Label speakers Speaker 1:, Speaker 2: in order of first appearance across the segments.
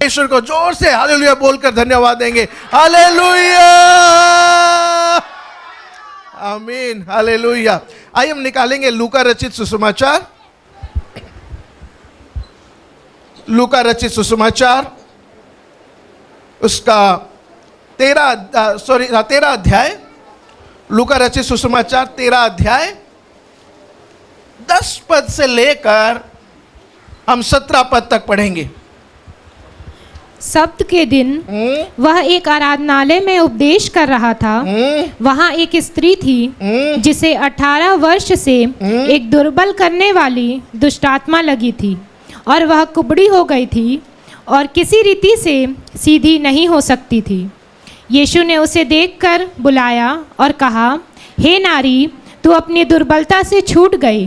Speaker 1: ईश्वर को जोर से हालेलुया बोलकर धन्यवाद देंगे। हालेलुया, आमीन, हालेलुया। आइए हम निकालेंगे लूका रचित सुसमाचार, लूका रचित सुसमाचार उसका 13 अध्याय, लूका रचित सुसमाचार 13 अध्याय 10 पद से लेकर हम 17 पद तक पढ़ेंगे।
Speaker 2: सब्त के दिन वह एक आराधनालय में उपदेश कर रहा था। वहाँ एक स्त्री थी जिसे 18 वर्ष से एक दुर्बल करने वाली दुष्टात्मा लगी थी और वह कुबड़ी हो गई थी और किसी रीति से सीधी नहीं हो सकती थी। यीशु ने उसे देखकर बुलाया और कहा, हे नारी, तू अपनी दुर्बलता से छूट गई।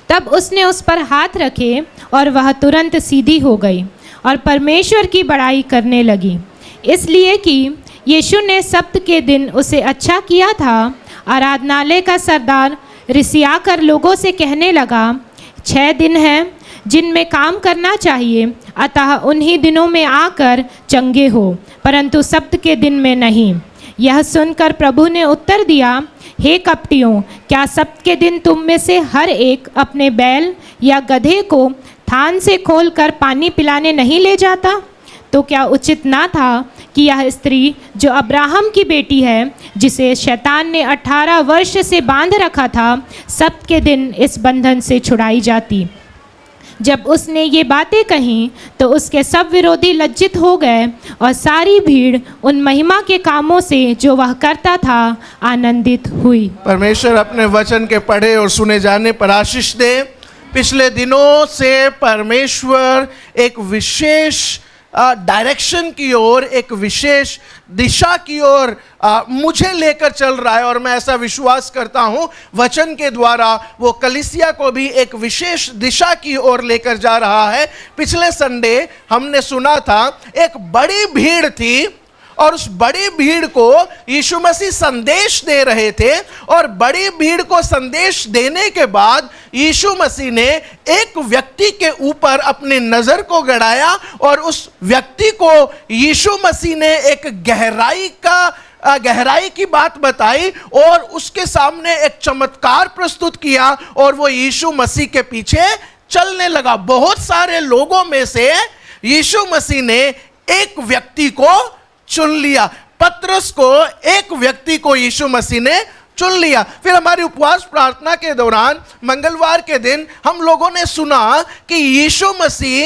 Speaker 2: तब उसने उस पर हाथ रखे और वह तुरंत सीधी हो गई और परमेश्वर की बड़ाई करने लगी, इसलिए कि यीशु ने सब्त के दिन उसे अच्छा किया था। आराधनालय का सरदार रिसिया कर लोगों से कहने लगा, 6 दिन हैं जिनमें काम करना चाहिए, अतः उन्हीं दिनों में आकर चंगे हो, परंतु सब्त के दिन में नहीं। यह सुनकर प्रभु ने उत्तर दिया, हे कपटियों, क्या सब्त के दिन तुम में से हर एक अपने बैल या गधे को थान से खोलकर पानी पिलाने नहीं ले जाता? तो क्या उचित ना था कि यह स्त्री जो अब्राहम की बेटी है, जिसे शैतान ने 18 वर्ष से बांध रखा था, सब्त के दिन इस बंधन से छुड़ाई जाती? जब उसने ये बातें कहीं तो उसके सब विरोधी लज्जित हो गए और सारी भीड़ उन महिमा के कामों से जो वह करता था आनंदित हुई।
Speaker 1: परमेश्वर अपने वचन के पढ़े और सुने जाने पर आशीष दे। पिछले दिनों से परमेश्वर एक विशेष डायरेक्शन की ओर, एक विशेष दिशा की ओर मुझे लेकर चल रहा है और मैं ऐसा विश्वास करता हूं वचन के द्वारा वो कलीसिया को भी एक विशेष दिशा की ओर लेकर जा रहा है। पिछले संडे हमने सुना था एक बड़ी भीड़ थी और उस बड़ी भीड़ को यीशु मसीह संदेश दे रहे थे और बड़ी भीड़ को संदेश देने के बाद यीशु मसीह ने एक व्यक्ति के ऊपर अपनी नजर को गड़ाया और उस व्यक्ति को यीशु मसीह ने एक गहराई की बात बताई और उसके सामने एक चमत्कार प्रस्तुत किया और वो यीशु मसीह के पीछे चलने लगा। बहुत सारे लोगों में से यीशु मसीह ने एक व्यक्ति को चुन लिया। पतरस को, एक व्यक्ति को यीशु मसीह ने चुन लिया। फिर हमारी उपवास प्रार्थना के दौरान मंगलवार के दिन हम लोगों ने सुना कि यीशु मसीह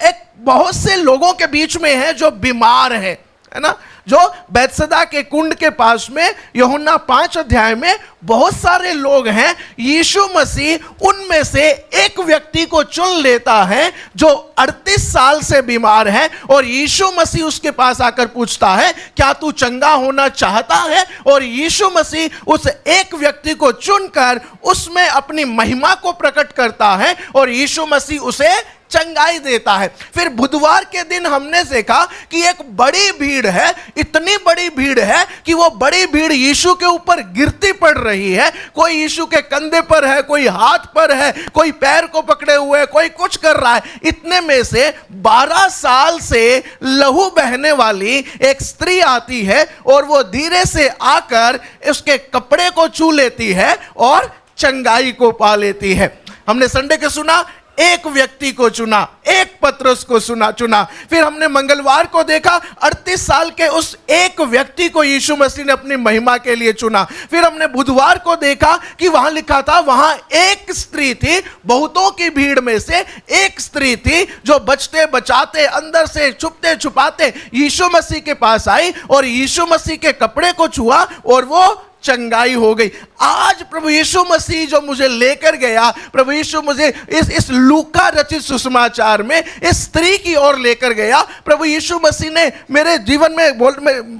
Speaker 1: एक बहुत से लोगों के बीच में है जो बीमार है ना, जो बैतसदा के कुंड के पास में यूहन्ना 5 अध्याय में बहुत सारे लोग हैं। यीशु मसीह उनमें से एक व्यक्ति को चुन लेता है जो 38 साल से बीमार है और यीशु मसीह उसके पास आकर पूछता है, क्या तू चंगा होना चाहता है? और यीशु मसीह उस एक व्यक्ति को चुनकर उसमें अपनी महिमा को प्रकट करता है और यीशु मसीह उसे चंगाई देता है। फिर बुधवार के दिन हमने देखा कि एक बड़ी भीड़ है, इतनी बड़ी भीड़ है कि वो बड़ी भीड़ यीशु के ऊपर गिरती पड़ रही है। कोई यीशु के कंधे पर है, कोई हाथ पर है, कोई पैर को पकड़े हुए है, कोई कुछ कर रहा है। इतने में से 12 साल से लहू बहने वाली एक स्त्री आती है और वो धीरे से आकर उसके कपड़े को छू लेती है और चंगाई को पा लेती है। हमने संडे के सुना एक व्यक्ति को चुना, एक पतरस को चुना। फिर हमने मंगलवार को देखा 38 साल के उस एक व्यक्ति को यीशु मसीह ने अपनी महिमा के लिए चुना। फिर हमने बुधवार को देखा कि वहां लिखा था वहां एक स्त्री थी, बहुतों की भीड़ में से एक स्त्री थी जो बचते बचाते अंदर से छुपते छुपाते यीशु मसीह के पास आई और यीशु मसीह के कपड़े को छुआ और वो चंगाई हो गई। आज प्रभु यीशु मसीह जो मुझे लेकर गया, प्रभु यीशु मुझे इस लूका रचित सुसमाचार में इस स्त्री की ओर लेकर गया। प्रभु यीशु मसीह ने मेरे जीवन में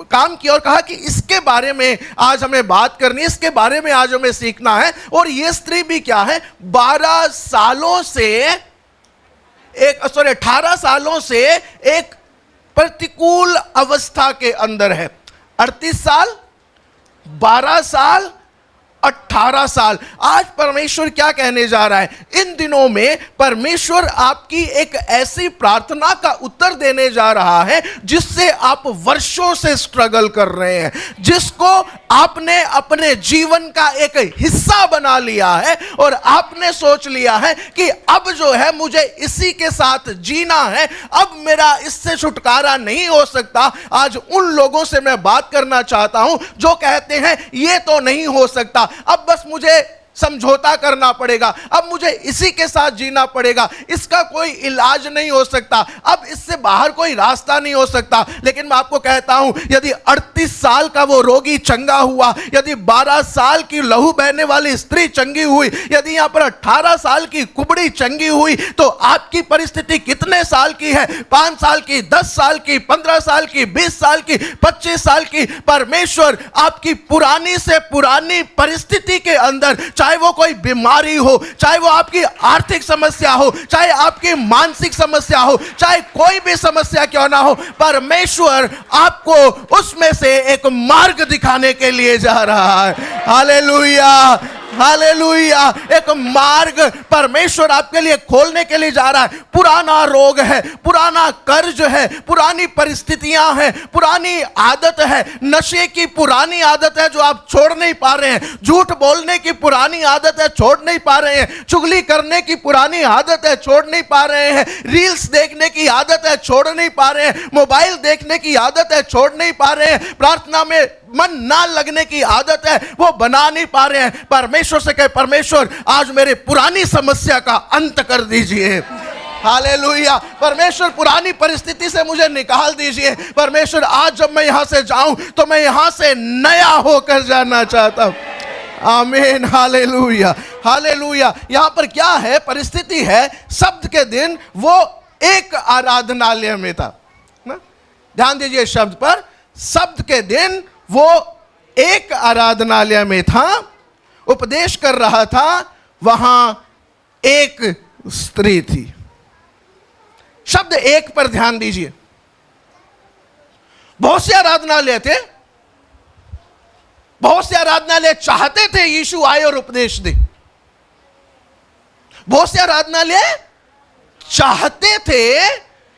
Speaker 1: काम किया और कहा कि इसके बारे में आज हमें बात करनी है, इसके बारे में आज हमें सीखना है। और ये स्त्री भी क्या है, 18 सालों से एक प्रतिकूल अवस्था के अंदर है। 38 साल, 12 साल, 18 18 साल। आज परमेश्वर क्या कहने जा रहा है? इन दिनों में परमेश्वर आपकी एक ऐसी प्रार्थना का उत्तर देने जा रहा है जिससे आप वर्षों से स्ट्रगल कर रहे हैं, जिसको आपने अपने जीवन का एक हिस्सा बना लिया है और आपने सोच लिया है कि अब जो है मुझे इसी के साथ जीना है, अब मेरा इससे छुटकारा नहीं हो सकता। आज उन लोगों से मैं बात करना चाहता हूं जो कहते हैं ये तो नहीं हो सकता, अब बस मुझे समझौता करना पड़ेगा, अब मुझे इसी के साथ जीना पड़ेगा, इसका कोई इलाज नहीं हो सकता, अब इससे बाहर कोई रास्ता नहीं हो सकता। लेकिन मैं आपको कहता हूं, यदि 38 साल का वो रोगी चंगा हुआ, यदि 12 साल की लहू बहने वाली स्त्री चंगी हुई, यदि यहां पर 18 साल की कुबड़ी चंगी हुई, तो आपकी परिस्थिति कितने साल की है? 5 साल की, 10 साल की, 15 साल की, 20 साल की, 25 साल की? परमेश्वर आपकी पुरानी से पुरानी परिस्थिति के अंदर, चाहे वो कोई बीमारी हो, चाहे वो आपकी आर्थिक समस्या हो, चाहे आपकी मानसिक समस्या हो, चाहे कोई भी समस्या क्यों ना हो, परमेश्वर आपको उसमें से एक मार्ग दिखाने के लिए जा रहा है। Hallelujah, hallelujah. एक मार्ग परमेश्वर आपके लिए खोलने के लिए जा रहा है। पुराना रोग है, पुराना कर्ज है, पुरानी परिस्थितियां हैं, पुरानी आदत है, नशे की पुरानी आदत है जो आप छोड़ नहीं पा रहे हैं, झूठ बोलने की पुरानी आदत है, छोड़ नहीं पा रहे हैं, चुगली करने की पुरानी आदत है, छोड़ नहीं पा रहे हैं, रील्स देखने की आदत है, छोड़ नहीं पा रहे हैं, मोबाइल देखने की आदत है, छोड़ नहीं पा रहे हैं, प्रार्थना में मन ना लगने की आदत है, वो बना नहीं पा रहे हैं। परमेश्वर से कहे, परमेश्वर आज मेरे पुरानी समस्या का अंत कर दीजिए। हालेलुया। परमेश्वर पुरानी परिस्थिति से मुझे निकाल दीजिए। परमेश्वर आज जब मैं यहां से जाऊं तो मैं यहां से नया होकर जाना चाहता हूं। आमीन, हालेलुया, हालेलुया। यहां पर क्या है? परिस्थिति है, शब्द के दिन वो एक आराधनालय में था ना? ध्यान दीजिए शब्द पर। शब्द के दिन वो एक आराधनालय में था, उपदेश कर रहा था, वहां एक स्त्री थी। शब्द एक पर ध्यान दीजिए। बहुत से आराधनालय थे, बहुत से आराधनालय चाहते थे यीशु आए और उपदेश दे। बहुत से आराधनालय चाहते थे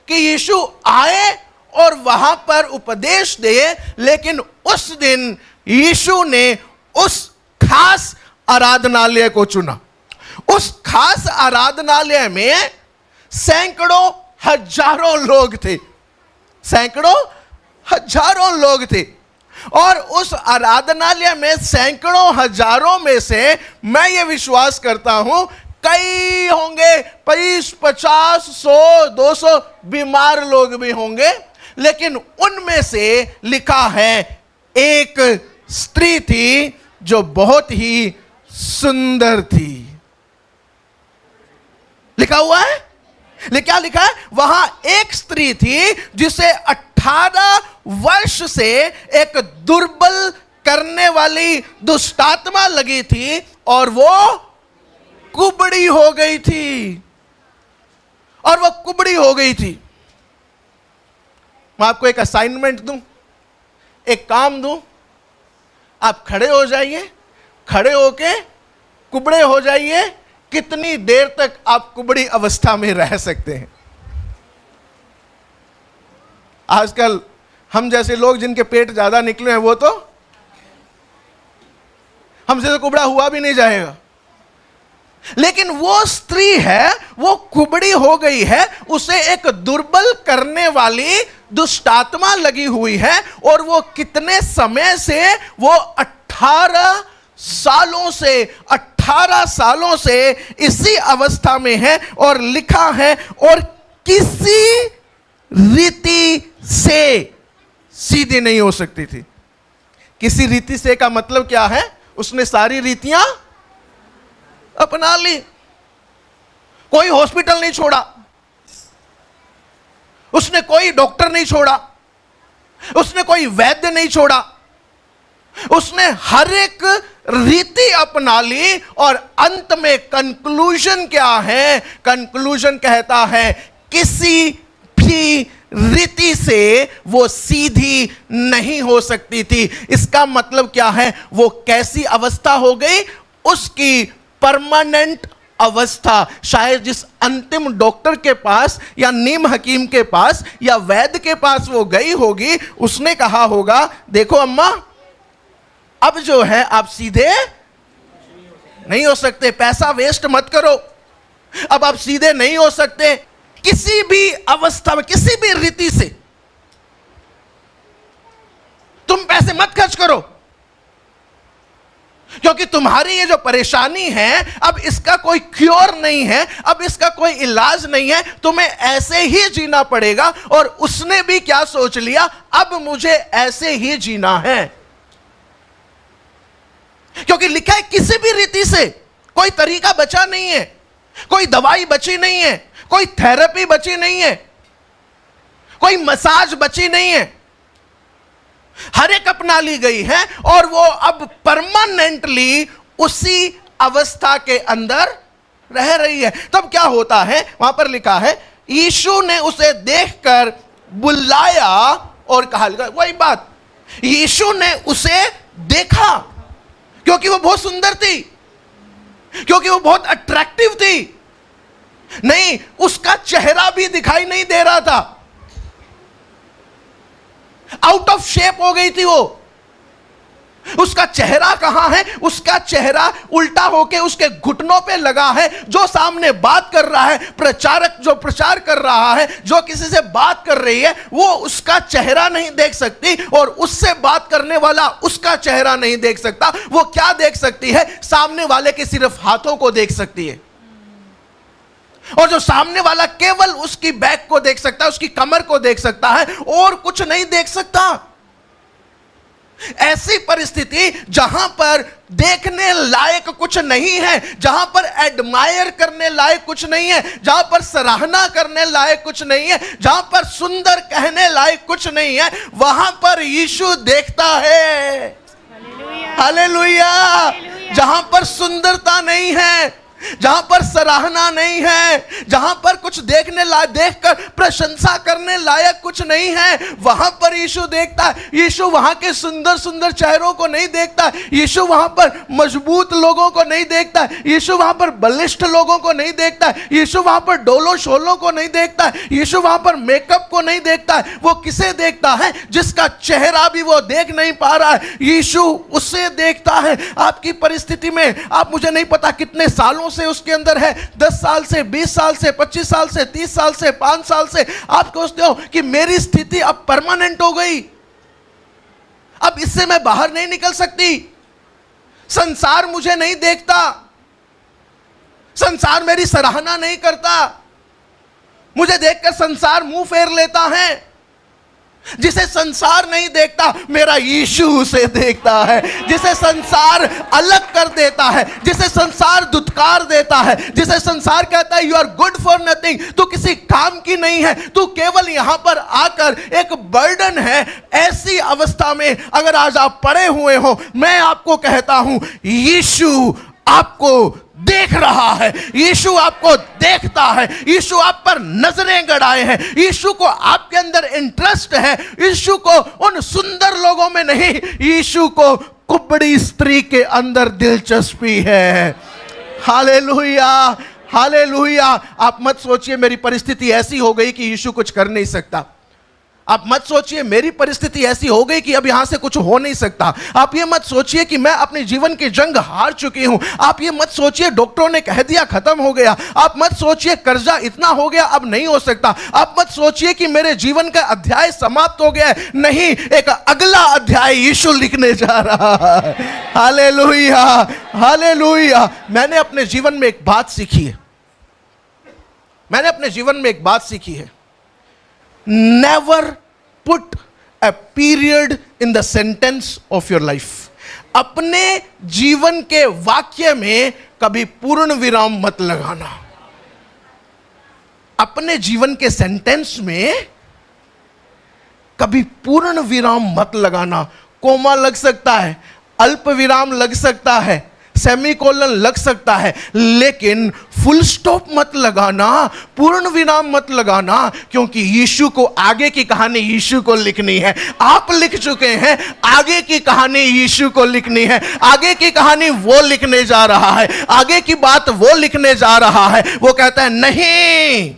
Speaker 1: कि यीशु आए और वहां पर उपदेश दे, लेकिन उस दिन यीशु ने उस खास आराधनालय को चुना। उस खास आराधनालय में सैकड़ों हजारों लोग थे, सैकड़ों हजारों लोग थे। और उस आराधनालय में सैकड़ों हजारों में से मैं ये विश्वास करता हूं कई होंगे, 20, 50, 100, 200 बीमार लोग भी होंगे, लेकिन उनमें से लिखा है एक स्त्री थी जो बहुत ही सुंदर थी। लिखा हुआ है, क्या लिखा है? वहां एक स्त्री थी जिसे 18 वर्ष से एक दुर्बल करने वाली दुष्टात्मा लगी थी और वो कुबड़ी हो गई थी, और वो कुबड़ी हो गई थी। मैं आपको एक असाइनमेंट दूं, एक काम दूं, आप खड़े हो जाइए, खड़े होके कुबड़े हो जाइए। कितनी देर तक आप कुबड़ी अवस्था में रह सकते हैं? आजकल हम जैसे लोग जिनके पेट ज्यादा निकले हैं वो तो हमसे तो कुबड़ा हुआ भी नहीं जाएगा, लेकिन वो स्त्री है, वो कुबड़ी हो गई है, उसे एक दुर्बल करने वाली दुष्टात्मा लगी हुई है, और वो कितने समय से, वो 18 सालों से इसी अवस्था में है। और लिखा है, और किसी रीति से सीधी नहीं हो सकती थी। किसी रीति से का मतलब क्या है? उसने सारी रीतियां अपना ली, कोई हॉस्पिटल नहीं छोड़ा, उसने कोई डॉक्टर नहीं छोड़ा, उसने कोई वैद्य नहीं छोड़ा, उसने हर एक रीति अपना ली। और अंत में कंक्लूजन क्या है? कंक्लूजन कहता है किसी भी रीति से वो सीधी नहीं हो सकती थी। इसका मतलब क्या है? वो कैसी अवस्था हो गई? उसकी परमानेंट अवस्था, शायद जिस अंतिम डॉक्टर के पास या नीम हकीम के पास या वैद्य के पास वो गई होगी, उसने कहा होगा देखो अम्मा, अब जो है आप सीधे नहीं हो सकते, पैसा वेस्ट मत करो, अब आप सीधे नहीं हो सकते, किसी भी अवस्था में किसी भी रीति से तुम पैसे मत खर्च करो, क्योंकि तुम्हारी ये जो परेशानी है अब इसका कोई क्योर नहीं है, अब इसका कोई इलाज नहीं है, तुम्हें ऐसे ही जीना पड़ेगा। और उसने भी क्या सोच लिया, अब मुझे ऐसे ही जीना है, क्योंकि लिखा है किसी भी रीति से कोई तरीका बचा नहीं है, कोई दवाई बची नहीं है, कोई थेरेपी बची नहीं है, कोई मसाज बची नहीं है, हर एक अपना ली गई है और वो अब परमानेंटली उसी अवस्था के अंदर रह रही है। तब क्या होता है, वहां पर लिखा है यीशु ने उसे देखकर बुलाया और कहा, वही बात, यीशु ने उसे देखा क्योंकि वो बहुत सुंदर थी, क्योंकि वो बहुत अट्रैक्टिव थी। नहीं, उसका चेहरा भी दिखाई नहीं दे रहा था, आउट ऑफ शेप हो गई थी वो। उसका चेहरा कहां है, उसका चेहरा उल्टा होके उसके घुटनों पे लगा है। जो सामने बात कर रहा है, प्रचारक जो प्रचार कर रहा है, जो किसी से बात कर रही है, वो उसका चेहरा नहीं देख सकती और उससे बात करने वाला उसका चेहरा नहीं देख सकता। वो क्या देख सकती है, सामने वाले के सिर्फ हाथों को देख सकती है, और जो सामने वाला केवल उसकी बैक को देख सकता है, उसकी कमर को देख सकता है और कुछ नहीं देख सकता। ऐसी परिस्थिति जहां पर देखने लायक कुछ नहीं है, जहां पर एडमायर करने लायक कुछ नहीं है, जहां पर सराहना करने लायक कुछ नहीं है, जहां पर सुंदर कहने लायक कुछ नहीं है, वहां पर यीशु देखता है। हालेलुया। जहां पर सुंदरता नहीं है, जहां पर सराहना नहीं है, जहां पर कुछ देखने लायक, देखकर प्रशंसा करने लायक कुछ नहीं है, वहां पर यीशु देखता है। यीशु वहां के सुंदर सुंदर चेहरों को नहीं देखता है, यीशु वहां पर मजबूत लोगों को नहीं देखता है, यीशु वहां पर बलिष्ठ लोगों को नहीं देखता है, यीशु वहां पर डोलो शोलो को नहीं देखता है, यीशु वहां पर मेकअप को नहीं देखता है। वो किसे देखता है, जिसका चेहरा भी वो देख नहीं पा रहा है, यीशु उसे देखता है। आपकी परिस्थिति में आप, मुझे नहीं पता कितने सालों से उसके अंदर है, 10 साल से, 20 साल से, 25 साल से, 30 साल से, 5 साल से, आप सोचते हो कि मेरी स्थिति अब परमानेंट हो गई, अब इससे मैं बाहर नहीं निकल सकती, संसार मुझे नहीं देखता, संसार मेरी सराहना नहीं करता, मुझे देखकर संसार मुंह फेर लेता है। जिसे संसार नहीं देखता, मेरा यीशु उसे देखता है। जिसे संसार अलग कर देता है, जिसे संसार दुत्कार देता है, जिसे संसार कहता है you are good for nothing, तू किसी काम की नहीं है, तू केवल यहां पर आकर एक बर्डन है, ऐसी अवस्था में अगर आज आप पड़े हुए हो, मैं आपको कहता हूं यीशु आपको देख रहा है, यीशु आपको देखता है, यीशु आप पर नजरें गड़ाए हैं, यीशु को आपके अंदर इंटरेस्ट है, यीशु को उन सुंदर लोगों में नहीं, यीशु को कुबड़ी स्त्री के अंदर दिलचस्पी है। Hallelujah, hallelujah. आप मत सोचिए मेरी परिस्थिति ऐसी हो गई कि यीशु कुछ कर नहीं सकता। आप मत सोचिए मेरी परिस्थिति ऐसी हो गई कि अब यहां से कुछ हो नहीं सकता। आप ये मत सोचिए कि मैं अपने जीवन की जंग हार चुकी हूं। आप ये मत सोचिए डॉक्टरों ने कह दिया खत्म हो गया। आप मत सोचिए कर्जा इतना हो गया अब नहीं हो सकता। आप मत सोचिए कि मेरे जीवन का अध्याय समाप्त हो गया है। नहीं, एक अगला अध्याय यीशु लिखने जा रहा है। Hallelujah, hallelujah. मैंने अपने जीवन में एक बात सीखी है, मैंने अपने जीवन में एक बात सीखी है, never put a period in the sentence of your life। अपने जीवन के वाक्य में कभी पूर्ण विराम मत लगाना। अपने जीवन के सेंटेंस में कभी पूर्ण विराम मत लगाना। कोमा लग सकता है, अल्प विराम लग सकता है, सेमीकोलन लग सकता है, लेकिन फुल स्टॉप मत लगाना, पूर्ण विराम मत लगाना, क्योंकि यीशु को आगे की कहानी यीशु को लिखनी है। आप लिख चुके हैं, आगे की कहानी यीशु को लिखनी है। आगे की कहानी वो लिखने जा रहा है, आगे की बात वो लिखने जा रहा है। वो कहता है नहीं,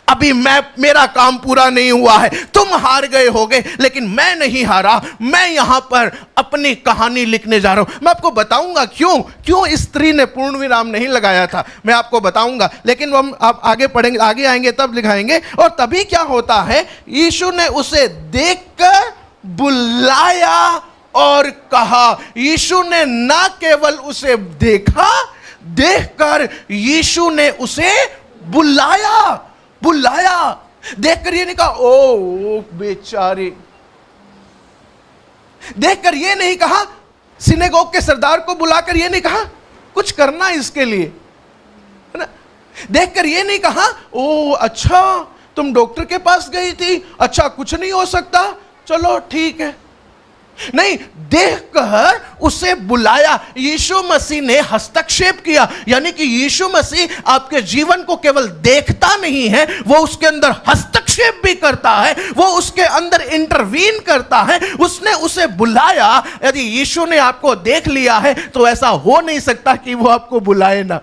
Speaker 1: अभी मेरा काम पूरा नहीं हुआ है, तुम हार गए होगे, लेकिन मैं नहीं हारा। मैं यहां पर अपनी कहानी लिखने जा रहा हूं। मैं आपको बताऊंगा क्यों इस स्त्री ने पूर्ण विराम नहीं लगाया था, मैं आपको बताऊंगा, लेकिन हम आप आगे पढ़ेंगे, आगे आएंगे तब दिखाएंगे। और तभी क्या होता है, यीशु ने उसे देखकर बुलाया और कहा। यीशु ने ना केवल उसे देखा, देखकर यीशु ने उसे बुलाया। देखकर ये नहीं कहा ओ बेचारे, देखकर ये नहीं कहा, सिनेगोग के सरदार को बुलाकर ये नहीं कहा कुछ करना इसके लिए, है ना। देखकर ये नहीं कहा ओ अच्छा तुम डॉक्टर के पास गई थी, अच्छा कुछ नहीं हो सकता, चलो ठीक है। नहीं, देखकर उसे बुलाया। यीशु मसीह ने हस्तक्षेप किया, यानी कि यीशु मसीह आपके जीवन को केवल देखता नहीं है, वो उसके अंदर हस्तक्षेप भी करता है, वो उसके अंदर इंटरवीन करता है। उसने उसे बुलाया। यदि यीशु ने आपको देख लिया है तो ऐसा हो नहीं सकता कि वो आपको बुलाए ना,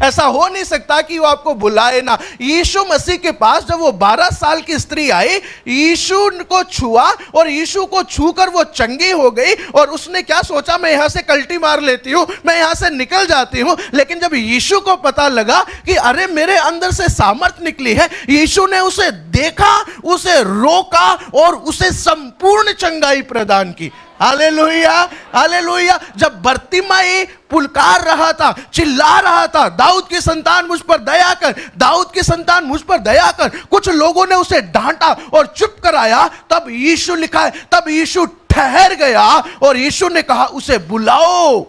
Speaker 1: ऐसा हो नहीं सकता कि वो आपको बुलाए ना। यीशु मसीह के पास जब वो 12 साल की स्त्री आई, यीशु को छुआ और यीशु को छूकर वो चंगी हो गई। और उसने क्या सोचा, मैं यहां से कल्टी मार लेती हूं, मैं यहां से निकल जाती हूं। लेकिन जब यीशु को पता लगा कि अरे मेरे अंदर से सामर्थ निकली है, यीशु ने उसे देखा, उसे रोका और उसे संपूर्ण चंगाई प्रदान की। Hallelujah, hallelujah. जब बर्तिमाई पुलकार रहा था, चिल्ला रहा था, दाऊद की संतान मुझ पर दया कर, दाऊद की संतान मुझ पर दया कर, कुछ लोगों ने उसे डांटा और चुप कराया, तब यीशु लिखा है, तब यीशु ठहर गया और यीशु ने कहा उसे बुलाओ,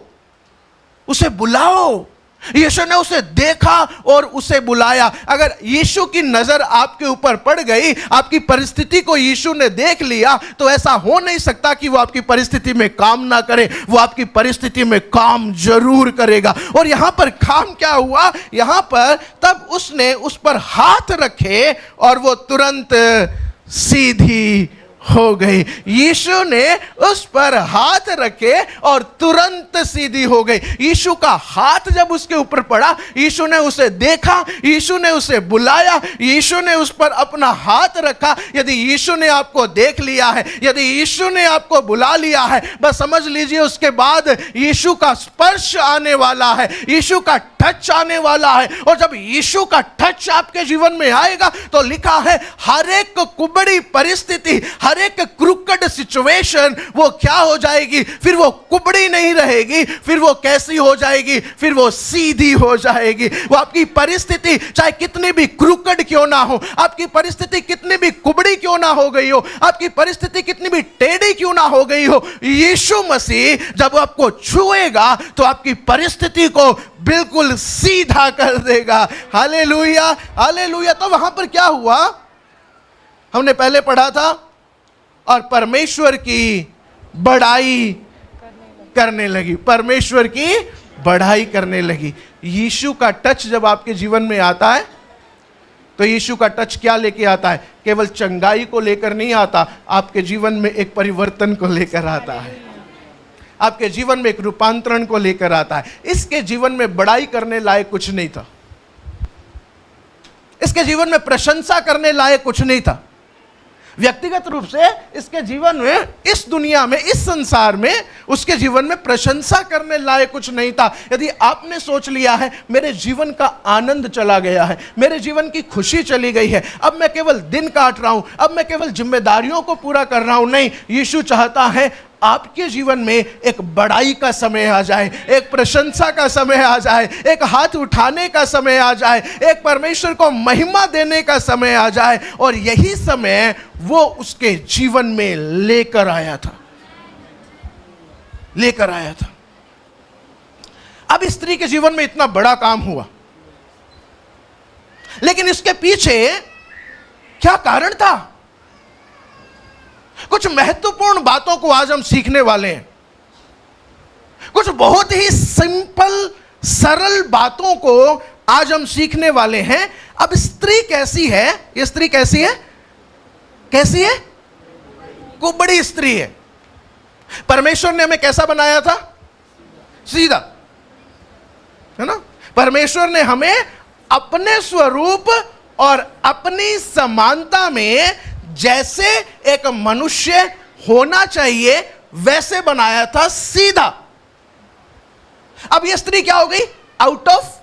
Speaker 1: उसे बुलाओ। यीशु ने उसे देखा और उसे बुलाया। अगर यीशु की नजर आपके ऊपर पड़ गई, आपकी परिस्थिति को यीशु ने देख लिया, तो ऐसा हो नहीं सकता कि वो आपकी परिस्थिति में काम ना करे। वो आपकी परिस्थिति में काम जरूर करेगा। और यहां पर काम क्या हुआ, यहां पर तब उसने उस पर हाथ रखे और वो तुरंत सीधी हो गई। यीशु ने उस पर हाथ रखे और तुरंत सीधी हो गई। यीशु का हाथ जब उसके ऊपर पड़ा, यीशु ने उसे देखा, यीशु ने उसे बुलाया, यीशु ने उस पर अपना हाथ रखा। यदि यीशु ने आपको देख लिया है, यदि यीशु ने आपको बुला लिया है, बस समझ लीजिए उसके बाद यीशु का स्पर्श आने वाला है, यीशु का टच आने वाला है। और जब यीशु का टच आपके जीवन में आएगा तो लिखा है हर एक कुबड़ी परिस्थिति, हर एक क्रूकड सिचुएशन वो क्या हो जाएगी, फिर वो कुबड़ी नहीं रहेगी, फिर वो कैसी हो जाएगी, फिर वो सीधी हो जाएगी। वो आपकी परिस्थिति चाहे कितनी भी क्रूकड क्यों ना हो, आपकी परिस्थिति कितनी भी कुबड़ी क्यों ना हो गई हो, आपकी परिस्थिति कितनी भी टेढ़ी क्यों ना हो गई हो, यीशु मसीह जब आपको छुएगा तो आपकी परिस्थिति को बिल्कुल सीधा कर देगा। Hallelujah, hallelujah. तो वहां पर क्या हुआ, हमने पहले पढ़ा था, और परमेश्वर की बढ़ाई करने लगी, परमेश्वर की बढ़ाई करने लगी। यीशु का टच जब आपके जीवन में आता है तो यीशु का टच क्या लेके आता है, केवल चंगाई को लेकर नहीं आता, आपके जीवन में एक परिवर्तन को लेकर आता है, आपके जीवन में एक रूपांतरण को लेकर आता है। इसके जीवन में बढ़ाई करने लायक कुछ नहीं था, इसके जीवन में प्रशंसा करने लायक कुछ नहीं था। व्यक्तिगत रूप से इसके जीवन में, इस दुनिया में, इस संसार में उसके जीवन में प्रशंसा करने लायक कुछ नहीं था। यदि आपने सोच लिया है मेरे जीवन का आनंद चला गया है, मेरे जीवन की खुशी चली गई है, अब मैं केवल दिन काट रहा हूं, अब मैं केवल जिम्मेदारियों को पूरा कर रहा हूं, नहीं, यीशु चाहता है आपके जीवन में एक बढ़ाई का समय आ जाए, एक प्रशंसा का समय आ जाए, एक हाथ उठाने का समय आ जाए, एक परमेश्वर को महिमा देने का समय आ जाए। और यही समय वो उसके जीवन में लेकर आया था, लेकर आया था। अब स्त्री के जीवन में इतना बड़ा काम हुआ, लेकिन इसके पीछे क्या कारण था? कुछ महत्वपूर्ण बातों को आज हम सीखने वाले हैं, कुछ बहुत ही सिंपल सरल बातों को आज हम सीखने वाले हैं। अब स्त्री कैसी है? ये स्त्री कैसी है? कैसी है? कुबड़ी स्त्री है। परमेश्वर ने हमें कैसा बनाया था? सीधा, है ना? परमेश्वर ने हमें अपने स्वरूप और अपनी समानता में जैसे एक मनुष्य होना चाहिए वैसे बनाया था, सीधा। अब ये स्त्री क्या हो गई? आउट ऑफ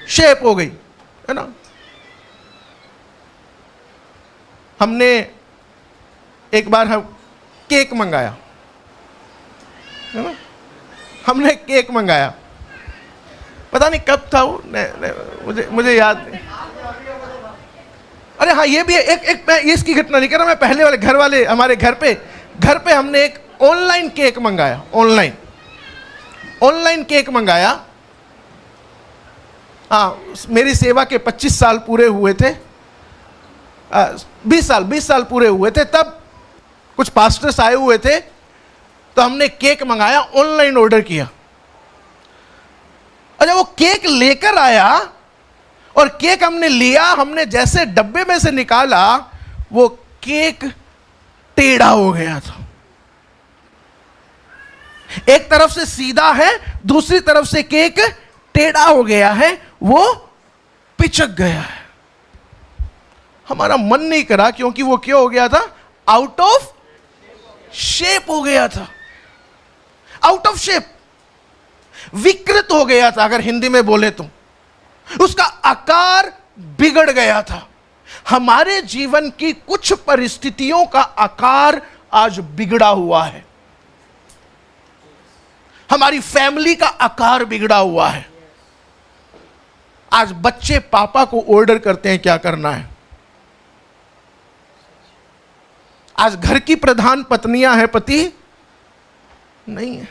Speaker 1: शेप हो गई, है ना? हमने एक बार हम केक मंगाया, है ना? हमने केक मंगाया, पता नहीं कब था वो, मुझे याद नहीं। अरे हाँ, ये भी एक मैं इसकी घटना नहीं कर रहा, मैं पहले वाले हमारे घर पे हमने एक ऑनलाइन केक मंगाया। ऑनलाइन केक मंगाया। हाँ, मेरी सेवा के 25 साल पूरे हुए थे, 20 साल पूरे हुए थे, तब कुछ पास्टर्स आए हुए थे, तो हमने केक मंगाया, ऑनलाइन ऑर्डर किया। और जब वो केक लेकर आया और केक हमने लिया, हमने जैसे डब्बे में से निकाला, वो केक टेढ़ा हो गया था। एक तरफ से सीधा है, दूसरी तरफ से केक टेढ़ा हो गया है, वो पिचक गया है। हमारा मन नहीं करा, क्योंकि वो क्या हो गया था? आउट ऑफ शेप हो गया था। आउट ऑफ शेप, विकृत हो गया था, अगर हिंदी में बोले तो। उसका आकार बिगड़ गया था। हमारे जीवन की कुछ परिस्थितियों का आकार आज बिगड़ा हुआ है। हमारी फैमिली का आकार बिगड़ा हुआ है। आज बच्चे पापा को ऑर्डर करते हैं क्या करना है। आज घर की प्रधान पत्नियां हैं, पति नहीं है।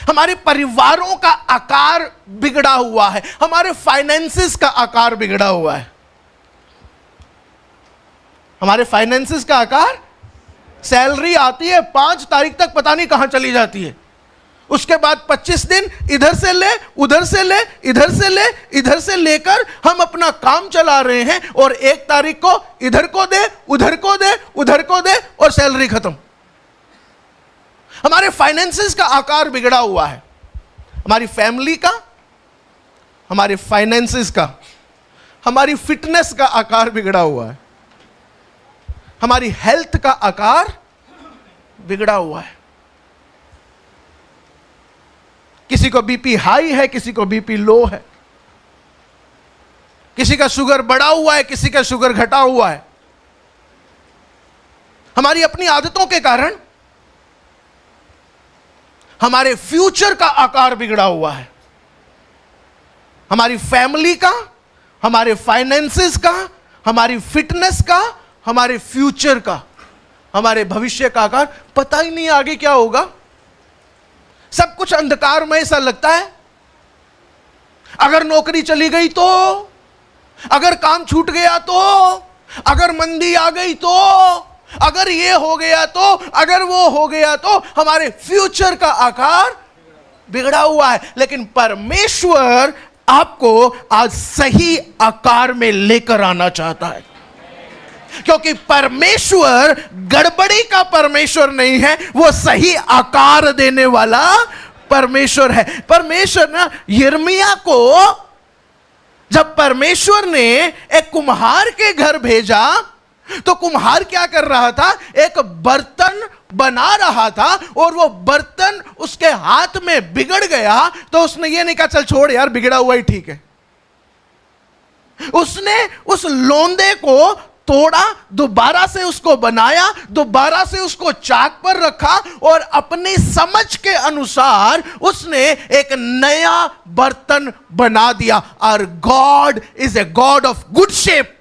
Speaker 1: हमारे परिवारों का आकार बिगड़ा हुआ है। हमारे फाइनेंसेस का आकार बिगड़ा हुआ है। हमारे फाइनेंसेस का आकार, सैलरी आती है 5 तारीख तक पता नहीं कहां चली जाती है। उसके बाद 25 दिन इधर से ले, उधर से ले, इधर से ले, इधर से लेकर हम अपना काम चला रहे हैं, और 1 तारीख को इधर को दे, उधर को दे, उधर को दे, और सैलरी खत्म। हमारे फाइनेंसेस का आकार बिगड़ा हुआ है। हमारी फैमिली का, हमारे फाइनेंसेस का, हमारी फिटनेस का आकार बिगड़ा हुआ है। हमारी हेल्थ का आकार बिगड़ा हुआ है। किसी को बीपी हाई है, किसी को बीपी लो है, किसी का शुगर बढ़ा हुआ है, किसी का शुगर घटा हुआ है। हमारी अपनी आदतों के कारण हमारे फ्यूचर का आकार बिगड़ा हुआ है। हमारी फैमिली का, हमारे फाइनेंसेस का, हमारी फिटनेस का, हमारे फ्यूचर का, हमारे भविष्य का आकार पता ही नहीं आगे क्या होगा। सब कुछ अंधकारमय सा लगता है। अगर नौकरी चली गई तो, अगर काम छूट गया तो, अगर मंदी आ गई तो, अगर ये हो गया तो, अगर वो हो गया तो, हमारे फ्यूचर का आकार बिगड़ा हुआ है। लेकिन परमेश्वर आपको आज सही आकार में लेकर आना चाहता है, क्योंकि परमेश्वर गड़बड़ी का परमेश्वर नहीं है, वो सही आकार देने वाला परमेश्वर है। परमेश्वर ना, यिर्मयाह को जब परमेश्वर ने एक कुम्हार के घर भेजा, तो कुम्हार क्या कर रहा था? एक बर्तन बना रहा था, और वो बर्तन उसके हाथ में बिगड़ गया, तो उसने ये नहीं कहा चल छोड़ यार, बिगड़ा हुआ ही ठीक है। उसने उस लोंदे को तोड़ा, दोबारा से उसको बनाया, दोबारा से उसको चाक पर रखा, और अपनी समझ के अनुसार उसने एक नया बर्तन बना दिया। और God is a god of good shape.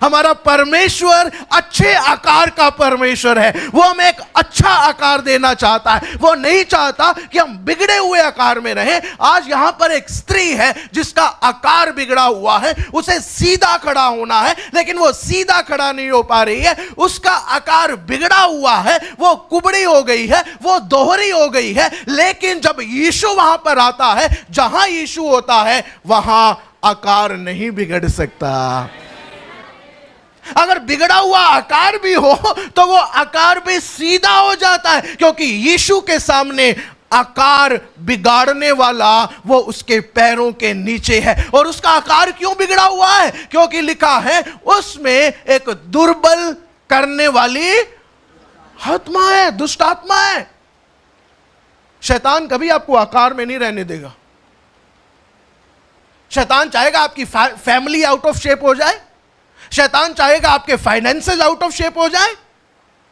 Speaker 1: हमारा परमेश्वर अच्छे आकार का परमेश्वर है। वो हमें एक अच्छा आकार देना चाहता है। वो नहीं चाहता कि हम बिगड़े हुए आकार में रहें। आज यहां पर एक स्त्री है जिसका आकार बिगड़ा हुआ है, उसे सीधा खड़ा होना है, लेकिन वो सीधा खड़ा नहीं हो पा रही है। उसका आकार बिगड़ा हुआ है, वो कुबड़ी हो गई है, वो दोहरी हो गई है। लेकिन जब यीशु वहां पर आता है, जहां यीशु होता है वहां आकार नहीं बिगड़ सकता। अगर बिगड़ा हुआ आकार भी हो तो वो आकार भी सीधा हो जाता है, क्योंकि यीशु के सामने आकार बिगाड़ने वाला वो उसके पैरों के नीचे है। और उसका आकार क्यों बिगड़ा हुआ है? क्योंकि लिखा है उसमें एक दुर्बल करने वाली आत्मा है, दुष्ट आत्मा है। शैतान कभी आपको आकार में नहीं रहने देगा। शैतान चाहेगा आपकी फैमिली आउट ऑफ शेप हो जाए, शैतान चाहेगा आपके फाइनेंसेस आउट ऑफ शेप हो जाए,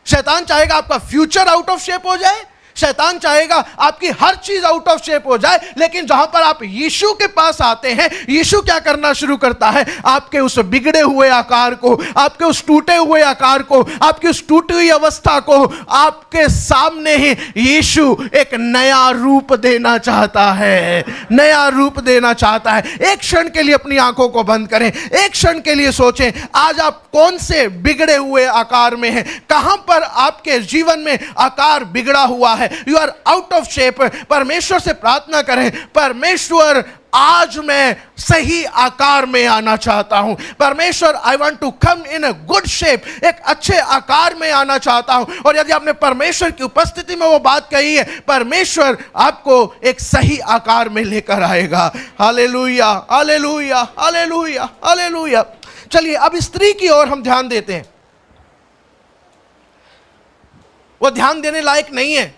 Speaker 1: शैतान चाहेगा आपका फ्यूचर आउट ऑफ शेप हो जाए, शैतान चाहेगा आपकी हर चीज आउट ऑफ शेप हो जाए। लेकिन जहां पर आप यीशु के पास आते हैं, यीशु क्या करना शुरू करता है? आपके उस बिगड़े हुए आकार को, आपके उस टूटे हुए आकार को, आपकी उस टूटी हुई अवस्था को आपके सामने ही यीशु एक नया रूप देना चाहता है, नया रूप देना चाहता है। एक क्षण के लिए अपनी आंखों को बंद करें, एक क्षण के लिए सोचें, आज आप कौन से बिगड़े हुए आकार में हैं? कहां पर आपके जीवन में आकार बिगड़ा हुआ है? You are out of shape. परमेश्वर से प्रार्थना करें, परमेश्वर आज मैं सही आकार में आना चाहता हूं। परमेश्वर, I want to come in a good shape, एक अच्छे आकार में आना चाहता हूं। और यदि आपने परमेश्वर की उपस्थिति में वो बात कही है, परमेश्वर आपको एक सही आकार में लेकर आएगा। Hallelujah, hallelujah, hallelujah, hallelujah. चलिए अब स्त्री की ओर हम ध्यान देते हैं। वो ध्यान देने लायक नहीं है,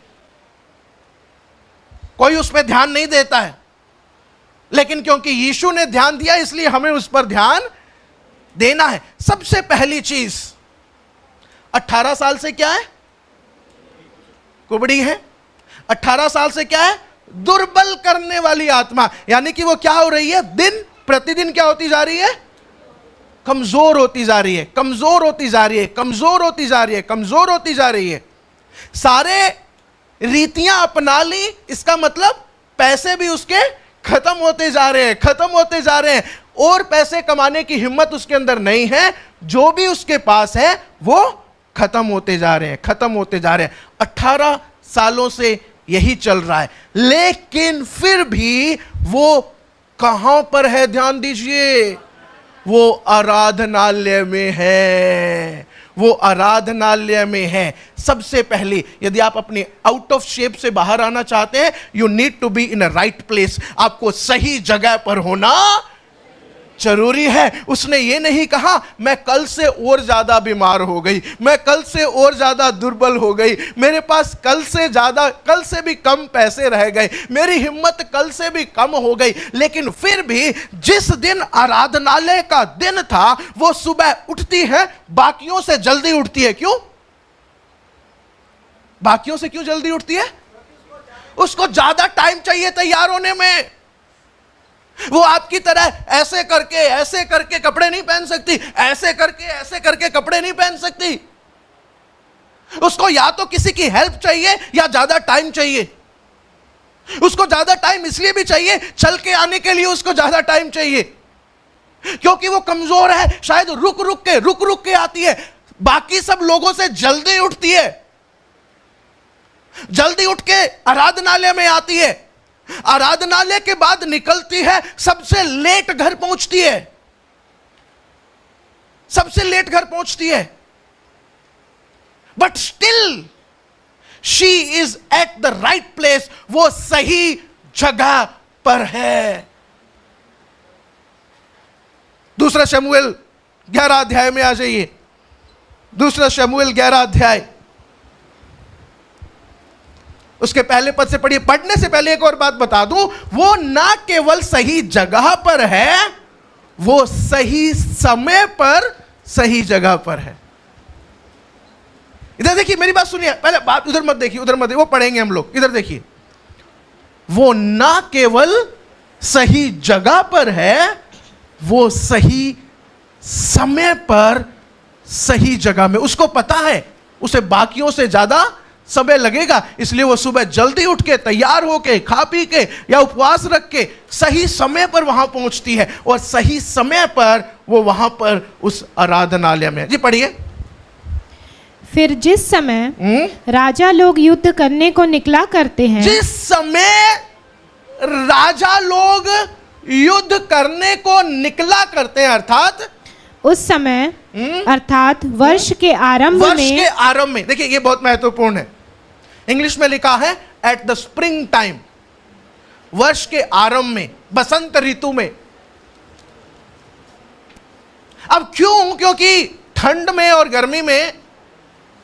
Speaker 1: कोई उस पर ध्यान नहीं देता है, लेकिन क्योंकि यीशु ने ध्यान दिया इसलिए हमें उस पर ध्यान देना है। सबसे पहली चीज, 18 साल से क्या है? कुबड़ी है। 18 साल से क्या है? दुर्बल करने वाली आत्मा। यानी कि वो क्या हो रही है? दिन प्रतिदिन क्या होती जा रही है? कमजोर होती जा रही है, कमजोर होती जा रही है, कमजोर होती जा रही है, कमजोर होती जा रही है। सारे रीतियां अपना ली, इसका मतलब पैसे भी उसके खत्म होते जा रहे हैं, खत्म होते जा रहे हैं, और पैसे कमाने की हिम्मत उसके अंदर नहीं है। जो भी उसके पास है वो खत्म होते जा रहे हैं, खत्म होते जा रहे हैं। 18 सालों से यही चल रहा है। लेकिन फिर भी वो कहां पर है? ध्यान दीजिए, वो आराधनालय में है, वो आराधनालय में है। सबसे पहले यदि आप अपने आउट ऑफ शेप से बाहर आना चाहते हैं, you need to be in a right place. आपको सही जगह पर होना जरूरी है। उसने ये नहीं कहा मैं कल से और ज्यादा बीमार हो गई, मैं कल से और ज्यादा दुर्बल हो गई, मेरे पास कल से भी कम पैसे रह गए, मेरी हिम्मत कल से भी कम हो गई। लेकिन फिर भी जिस दिन आराधनालय का दिन था, वो सुबह उठती है, बाकियों से जल्दी उठती है। क्यों? बाकियों से क्यों जल्दी उठती है? उसको ज्यादा टाइम चाहिए तैयार होने में। वो आपकी तरह ऐसे करके कपड़े नहीं पहन सकती, ऐसे करके कपड़े नहीं पहन सकती। उसको या तो किसी की हेल्प चाहिए या ज्यादा टाइम चाहिए। उसको ज्यादा टाइम इसलिए भी चाहिए, चल के आने के लिए उसको ज्यादा टाइम चाहिए, क्योंकि वो कमजोर है। शायद रुक रुक के आती है, बाकी सब लोगों से जल्दी उठती है, जल्दी उठ के आराधनालय में आती है, आराधनालय के बाद निकलती है, सबसे लेट घर पहुंचती है, सबसे लेट घर पहुंचती है। But still she is eight the right place, वो सही जगह पर है। दूसरा शमूएल 11 अध्याय में आ जाइए। दूसरा शमूएल 11 अध्याय, उसके पहले पद से पढ़िए। पढ़ने से पहले एक और बात बता दूं, वो ना केवल सही जगह पर है, वो सही समय पर सही जगह पर है। इधर देखिए, मेरी बात सुनिए, पहले बात उधर मत देखिए, वो पढ़ेंगे हम लोग। इधर देखिए, वो ना केवल सही जगह पर है, वो सही समय पर सही जगह में। उसको पता है उसे बाकियों से ज्यादा समय लगेगा, इसलिए वो सुबह जल्दी उठ के तैयार होके खा पी के या उपवास रख के सही समय पर वहां पहुंचती है और सही समय पर वो वहां पर उस आराधनालय में। जी पढ़िए।
Speaker 2: फिर जिस समय राजा लोग युद्ध करने को निकला करते हैं,
Speaker 1: जिस समय राजा लोग युद्ध करने को निकला करते हैं, अर्थात
Speaker 2: उस समय अर्थात वर्ष के आरंभ
Speaker 1: वर्ष के
Speaker 2: में,
Speaker 1: आरंभ में। देखिए ये बहुत महत्वपूर्ण है, इंग्लिश में लिखा है एट द स्प्रिंग टाइम, वर्ष के आरंभ में, बसंत ऋतु में। अब क्यों? क्योंकि ठंड में और गर्मी में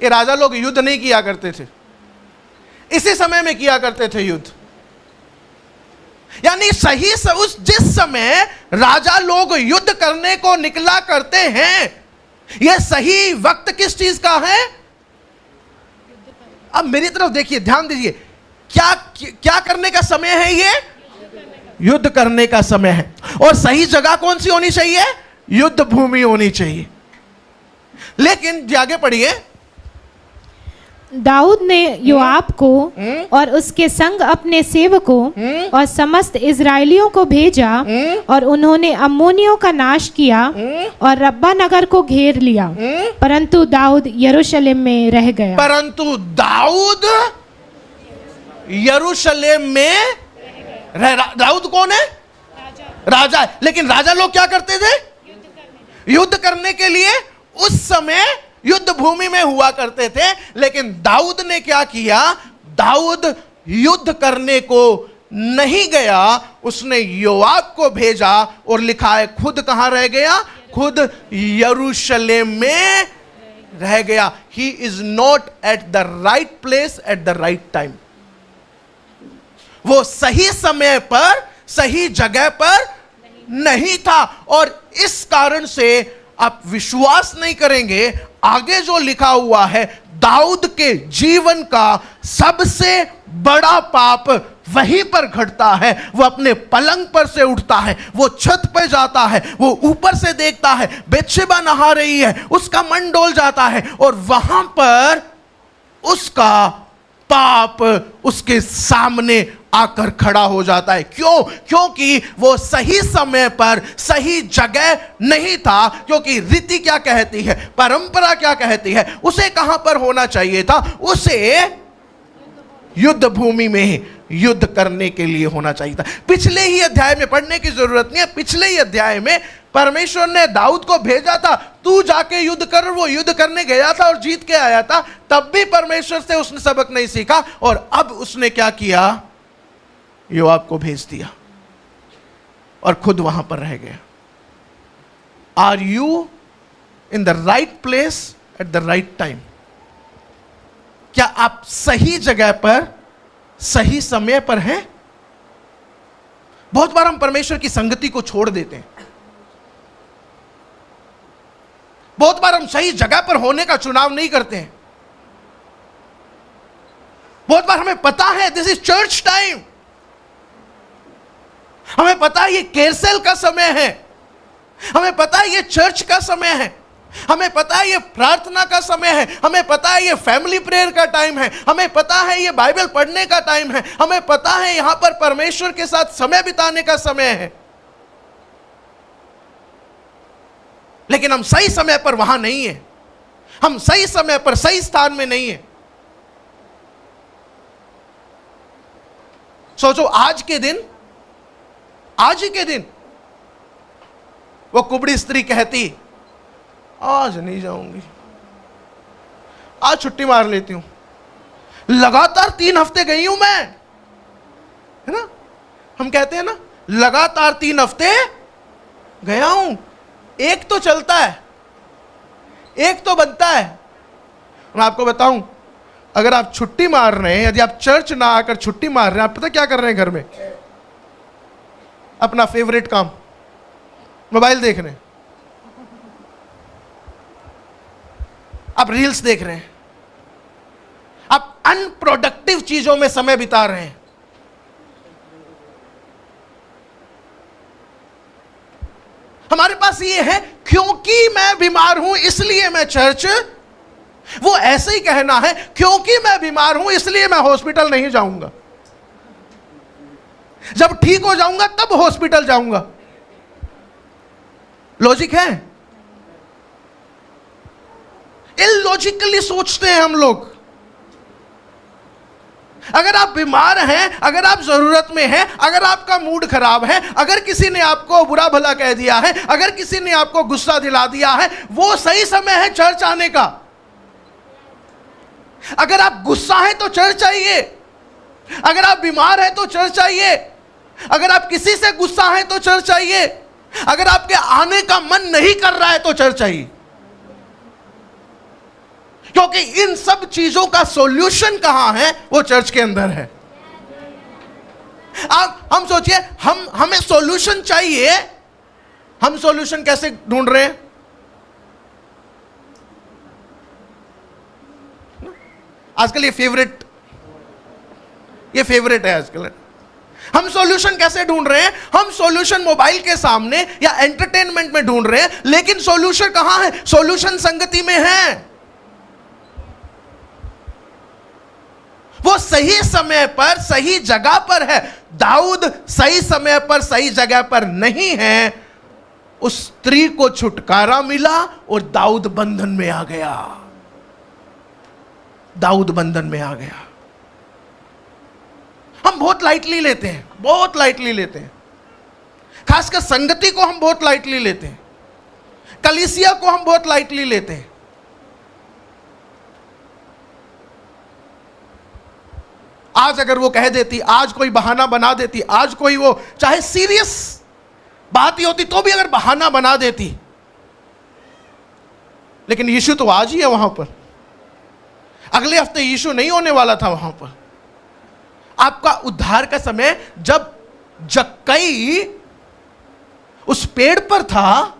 Speaker 1: ये राजा लोग युद्ध नहीं किया करते थे, इसी समय में किया करते थे युद्ध। यानी सही जिस समय राजा लोग युद्ध करने को निकला करते हैं, यह सही वक्त किस चीज का है? अब मेरी तरफ देखिए, ध्यान दीजिए, क्या करने का समय है? ये युद्ध करने का समय है। और सही जगह कौन सी होनी चाहिए? युद्ध भूमि होनी चाहिए। लेकिन आगे पढ़िए।
Speaker 2: दाऊद ने योआब को और उसके संग अपने सेवकों और समस्त इजराइलियों को भेजा और उन्होंने अम्मोनियों का नाश किया और रब्बा नगर को घेर लिया, परंतु दाऊद यरूशलेम में रह गया।
Speaker 1: परंतु दाऊद यरूशलेम में दाऊद कौन है? राजा है। लेकिन राजा लोग क्या करते थे? युद्ध करने के लिए उस समय युद्ध भूमि में हुआ करते थे। लेकिन दाऊद ने क्या किया? दाऊद युद्ध करने को नहीं गया, उसने योआब को भेजा और लिखा है खुद कहां रह गया? खुद यरूशलेम में रह गया। He is not at the right place at the right time. वो सही समय पर सही जगह पर नहीं था, और इस कारण से आप विश्वास नहीं करेंगे, आगे जो लिखा हुआ है, दाऊद के जीवन का सबसे बड़ा पाप वहीं पर घटता है। वो अपने पलंग पर से उठता है, वो छत पर जाता है, वो ऊपर से देखता है बेतशेबा नहा रही है, उसका मन डोल जाता है और वहां पर उसका पाप उसके सामने आकर खड़ा हो जाता है। क्यों? क्योंकि वो सही समय पर सही जगह नहीं था। क्योंकि रीति क्या कहती है, परंपरा क्या कहती है, उसे कहां पर होना चाहिए था? उसे युद्ध भूमि में युद्ध करने के लिए होना चाहिए था। पिछले ही अध्याय में, पढ़ने की जरूरत नहीं है, पिछले ही अध्याय में परमेश्वर ने दाऊद को भेजा था, तू जाके युद्ध कर। वो युद्ध करने गया था और जीत के आया था, तब भी परमेश्वर से उसने सबक नहीं सीखा, और अब उसने क्या किया? योआब को भेज दिया और खुद वहां पर रह गया। Are you in the right place at the right time? क्या आप सही जगह पर सही समय पर हैं? बहुत बार हम परमेश्वर की संगति को छोड़ देते हैं। बहुत बार हम सही जगह पर होने का चुनाव नहीं करते हैं। बहुत बार हमें पता है दिस इज चर्च टाइम, हमें पता है ये केरसेल का समय है, हमें पता है ये चर्च का समय है, हमें पता है ये प्रार्थना का समय है, हमें पता है ये फैमिली प्रेयर का टाइम है, हमें पता है ये बाइबल पढ़ने का टाइम है, हमें पता है यहां पर परमेश्वर के साथ समय बिताने का समय है। लेकिन हम सही समय पर वहां नहीं है, हम सही समय पर सही स्थान में नहीं है। सोचो आज के दिन, आज ही के दिन वो कुबड़ी स्त्री कहती आज नहीं जाऊंगी, आज छुट्टी मार लेती हूं। लगातार 3 हफ्ते गई हूं मैं, है ना? हम कहते हैं ना, लगातार 3 हफ्ते गया हूं। एक तो चलता है, एक तो बनता है। मैं आपको बताऊं, अगर आप छुट्टी मार रहे हैं, यदि आप चर्च ना आकर छुट्टी मार रहे हैं, आप पता क्या कर रहे हैं घर में? अपना फेवरेट काम मोबाइल देख रहे हैं, आप रील्स देख रहे हैं, आप अनप्रोडक्टिव चीजों में समय बिता रहे हैं। हमारे पास ये है क्योंकि मैं बीमार हूं इसलिए मैं चर्च, वो ऐसे ही कहना है क्योंकि मैं बीमार हूं इसलिए मैं हॉस्पिटल नहीं जाऊंगा, जब ठीक हो जाऊंगा तब हॉस्पिटल जाऊंगा। लॉजिक है? इलॉजिकली सोचते हैं हम लोग। अगर आप बीमार हैं, अगर आप जरूरत में हैं, अगर आपका मूड खराब है, अगर किसी ने आपको बुरा भला कह दिया है, अगर किसी ने आपको गुस्सा दिला दिया है, वो सही समय है चर्च आने का। अगर आप गुस्सा हैं तो चर्च आइए, अगर आप बीमार हैं तो चर्च आइए, अगर आप किसी से गुस्सा हैं तो चर्च आइए, अगर आपके आने का मन नहीं कर रहा है तो चर्च आइए, क्योंकि इन सब चीजों का सॉल्यूशन कहां है? वो चर्च के अंदर है। आप हम सोचिए, हमें सॉल्यूशन चाहिए, हम सॉल्यूशन कैसे ढूंढ रहे हैं? आजकल ये फेवरेट है आजकल। हम सॉल्यूशन कैसे ढूंढ रहे हैं? हम सॉल्यूशन मोबाइल के सामने या एंटरटेनमेंट में ढूंढ रहे हैं, लेकिन सॉल्यूशन कहां है? सॉल्यूशन संगति में है। वो सही समय पर सही जगह पर है। दाऊद सही समय पर सही जगह पर नहीं है, उस स्त्री को छुटकारा मिला और दाऊद बंधन में आ गया। दाऊद बंधन में आ गया। हम बहुत लाइटली लेते हैं, बहुत लाइटली लेते हैं। खासकर संगति को हम बहुत लाइटली लेते हैं, कलीसिया को हम बहुत लाइटली लेते हैं। आज अगर वो कह देती, आज कोई बहाना बना देती, आज कोई वो चाहे सीरियस बात ही होती तो भी अगर बहाना बना देती, लेकिन यीशु तो आज ही है वहां पर। अगले हफ्ते यीशु नहीं होने वाला था वहां पर। आपका उद्धार का समय जब जक्कई उस पेड़ पर था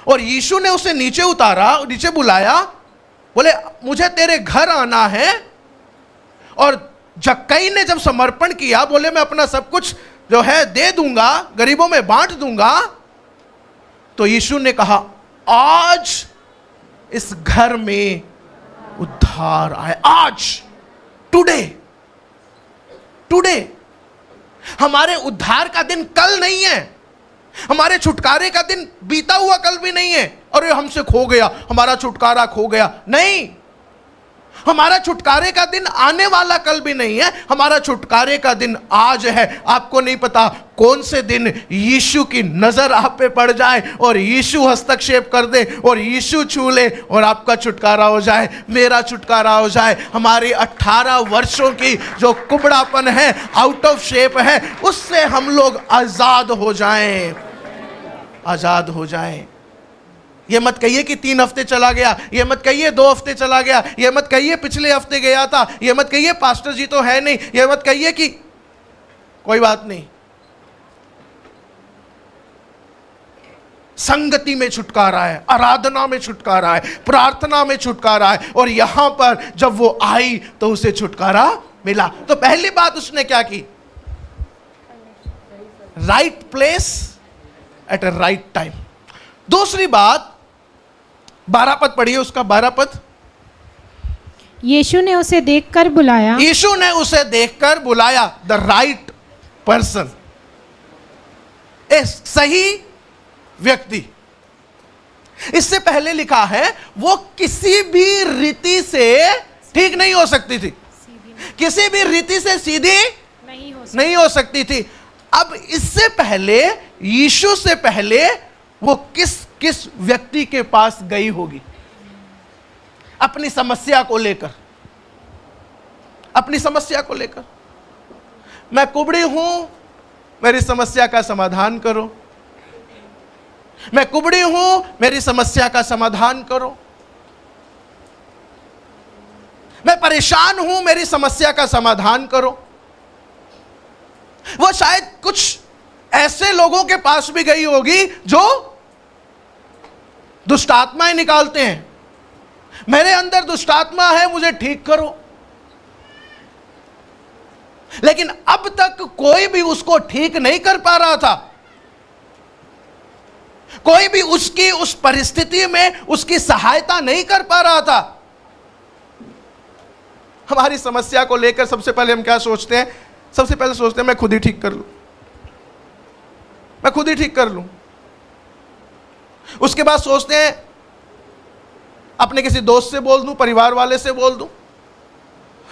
Speaker 1: और यीशु ने उसे नीचे उतारा, नीचे बुलाया, बोले मुझे तेरे घर आना है, और जक्कई ने जब समर्पण किया, बोले मैं अपना सब कुछ जो है दे दूंगा, गरीबों में बांट दूंगा, तो यीशु ने कहा आज इस घर में उद्धार आए। आज, टुडे हमारे उद्धार का दिन कल नहीं है, हमारे छुटकारे का दिन बीता हुआ कल भी नहीं है। अरे हमसे खो गया, हमारा छुटकारा खो गया, नहीं। हमारा छुटकारे का दिन आने वाला कल भी नहीं है, हमारा छुटकारे का दिन आज है। आपको नहीं पता कौन से दिन यीशु की नजर आप पे पड़ जाए और यीशु हस्तक्षेप कर दे और यीशु छू ले और आपका छुटकारा हो जाए, मेरा छुटकारा हो जाए। हमारी 18 वर्षों की जो कुबड़ापन है, आउट ऑफ शेप है, उससे हम लोग आजाद हो जाएं, आजाद हो जाएं। ये मत कहिए कि 3 हफ्ते चला गया, ये मत कहिए 2 हफ्ते चला गया, ये मत कहिए पिछले हफ्ते गया था, ये मत कहिए पास्टर जी तो है नहीं, ये मत कहिए कि कोई बात नहीं। संगति में छुटकारा है, आराधना में छुटकारा है, प्रार्थना में छुटकारा है, और यहां पर जब वो आई तो उसे छुटकारा मिला। तो पहली बात उसने क्या की? Right place at a right time. दूसरी बात, 12 पद पढ़िए उसका, 12 पद।
Speaker 2: यीशु ने उसे देखकर बुलाया।
Speaker 1: यीशु ने उसे देखकर बुलाया, द राइट पर्सन, एक सही व्यक्ति। इससे पहले लिखा है वो किसी भी रीति से ठीक नहीं हो सकती थी, किसी भी रीति से सीधी नहीं हो सकती थी। अब इससे पहले, यीशु से पहले वो किस व्यक्ति के पास गई होगी अपनी समस्या को लेकर, अपनी समस्या को लेकर? मैं कुबड़ी हूं, मेरी समस्या का समाधान करो। मैं कुबड़ी हूं, मेरी समस्या का समाधान करो। मैं परेशान हूं, मेरी समस्या का समाधान करो। वो शायद कुछ ऐसे लोगों के पास भी गई होगी जो दुष्ट आत्माएं निकालते हैं। मेरे अंदर दुष्ट आत्मा है, मुझे ठीक करो। लेकिन अब तक कोई भी उसको ठीक नहीं कर पा रहा था। कोई भी उसकी उस परिस्थिति में उसकी सहायता नहीं कर पा रहा था। हमारी समस्या को लेकर सबसे पहले हम क्या सोचते हैं? सबसे पहले सोचते हैं मैं खुद ही ठीक कर लूं, मैं खुद ही ठीक कर लूं। उसके बाद सोचते हैं अपने किसी दोस्त से बोल दूं, परिवार वाले से बोल दूं।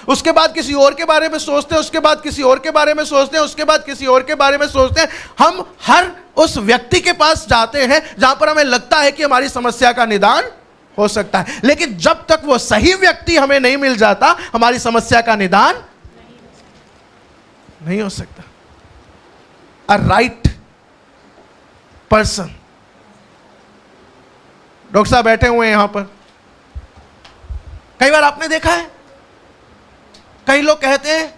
Speaker 1: उसके बाद किसी और के बारे में सोचते हैं, उसके बाद किसी और के बारे में सोचते हैं, उसके बाद किसी और के बारे में सोचते हैं। हम हर उस व्यक्ति के पास जाते हैं जहां पर हमें लगता है कि हमारी समस्या का निदान हो सकता है, लेकिन जब तक वो सही व्यक्ति हमें नहीं मिल जाता, हमारी समस्या का निदान नहीं हो सकता। A right person. डॉक्टर साहब बैठे हुए हैं यहां पर। कई बार आपने देखा है, कई लोग कहते हैं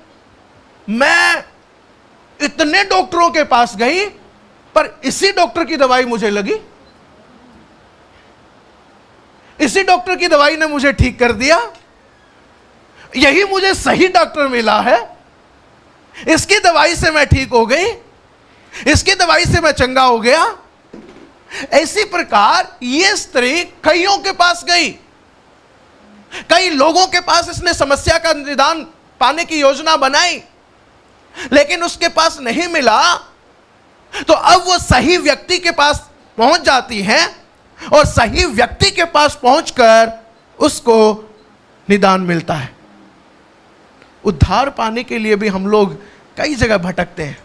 Speaker 1: मैं इतने डॉक्टरों के पास गई पर इसी डॉक्टर की दवाई मुझे लगी, इसी डॉक्टर की दवाई ने मुझे ठीक कर दिया, यही मुझे सही डॉक्टर मिला है, इसकी दवाई से मैं ठीक हो गई, इसकी दवाई से मैं चंगा हो गया। इसी प्रकार ये स्त्री कईयों के पास गई, कई लोगों के पास इसने समस्या का निदान पाने की योजना बनाई, लेकिन उसके पास नहीं मिला। तो अब वो सही व्यक्ति के पास पहुंच जाती है और सही व्यक्ति के पास पहुंचकर उसको निदान मिलता है। उद्धार पाने के लिए भी हम लोग कई जगह भटकते हैं,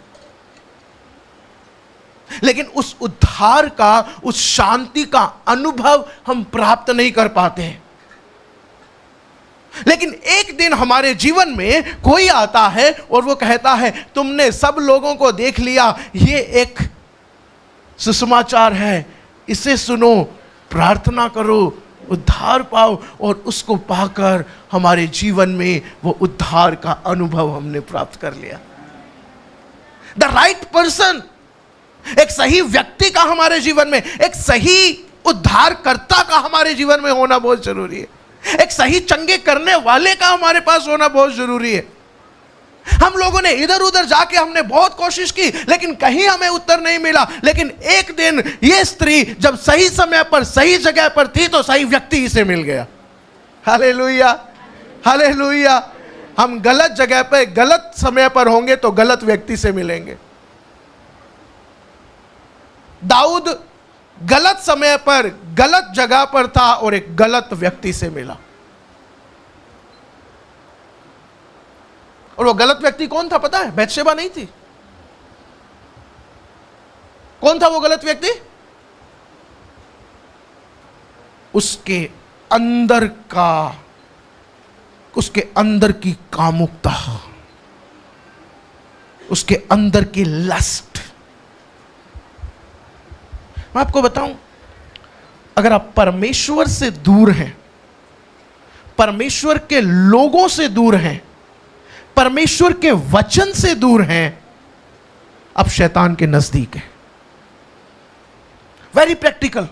Speaker 1: लेकिन उस उद्धार का, उस शांति का अनुभव हम प्राप्त नहीं कर पाते हैं। लेकिन एक दिन हमारे जीवन में कोई आता है और वो कहता है तुमने सब लोगों को देख लिया, ये एक सुसमाचार है, इसे सुनो, प्रार्थना करो, उद्धार पाओ, और उसको पाकर हमारे जीवन में वो उद्धार का अनुभव हमने प्राप्त कर लिया। द राइट पर्सन, एक सही व्यक्ति का हमारे जीवन में, एक सही उद्धारकर्ता का हमारे जीवन में होना बहुत जरूरी है। एक सही चंगे करने वाले का हमारे पास होना बहुत जरूरी है। हम लोगों ने इधर उधर जाके हमने बहुत कोशिश की, लेकिन कहीं हमें उत्तर नहीं मिला। लेकिन एक दिन ये स्त्री जब सही समय पर सही जगह पर थी तो सही व्यक्ति इसे मिल गया। Hallelujah, hallelujah. हम गलत जगह पर गलत समय पर होंगे तो गलत व्यक्ति से मिलेंगे। दाऊद गलत समय पर गलत जगह पर था और एक गलत व्यक्ति से मिला। और वो गलत व्यक्ति कौन था पता है? बैतशेबा नहीं थी। कौन था वो गलत व्यक्ति? उसके अंदर का, उसके अंदर की कामुकता, उसके अंदर की लस्ट। मैं आपको बताऊं, अगर आप परमेश्वर से दूर हैं, परमेश्वर के लोगों से दूर हैं, परमेश्वर के वचन से दूर हैं, आप शैतान के नजदीक हैं। Very practical,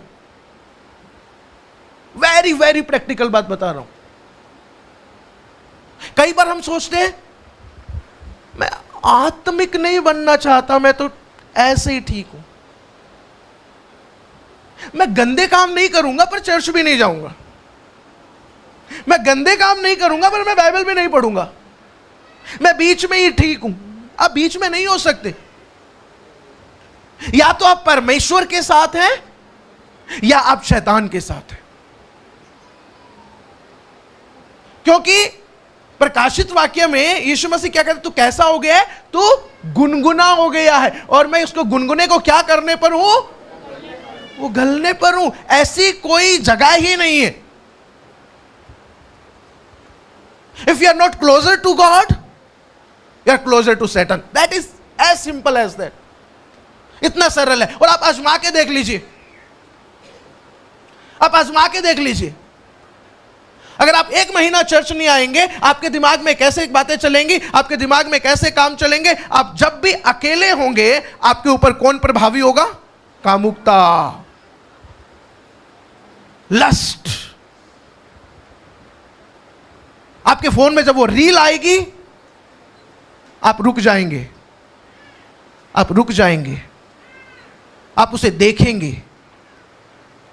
Speaker 1: very very practical बात बता रहा हूं। कई बार हम सोचते हैं मैं आत्मिक नहीं बनना चाहता, मैं तो ऐसे ही ठीक हूं, मैं गंदे काम नहीं करूंगा पर चर्च भी नहीं जाऊंगा, मैं गंदे काम नहीं करूंगा पर मैं बाइबल भी नहीं पढ़ूंगा, मैं बीच में ही ठीक हूं। आप बीच में नहीं हो सकते। या तो आप परमेश्वर के साथ हैं या आप शैतान के साथ हैं। क्योंकि प्रकाशित वाक्य में यीशु मसीह क्या कहते, तू कैसा हो गया है? तू गुनगुना हो गया है, और मैं उसको गुनगुने को क्या करने पर हूं? वो गलने पर हूं। ऐसी कोई जगह ही नहीं है। If you are not closer to God, you are closer to Satan. That is as simple as that. इतना सरल है। और आप आजमा के देख लीजिए, आप आजमा के देख लीजिए। अगर आप 1 महीना चर्च नहीं आएंगे, आपके दिमाग में कैसे बातें चलेंगी, आपके दिमाग में कैसे काम चलेंगे? आप जब भी अकेले होंगे, आपके ऊपर कौन प्रभावी होगा? कामुकता, लस्ट। आपके फोन में जब वो रील आएगी, आप रुक जाएंगे, आप रुक जाएंगे, आप उसे देखेंगे,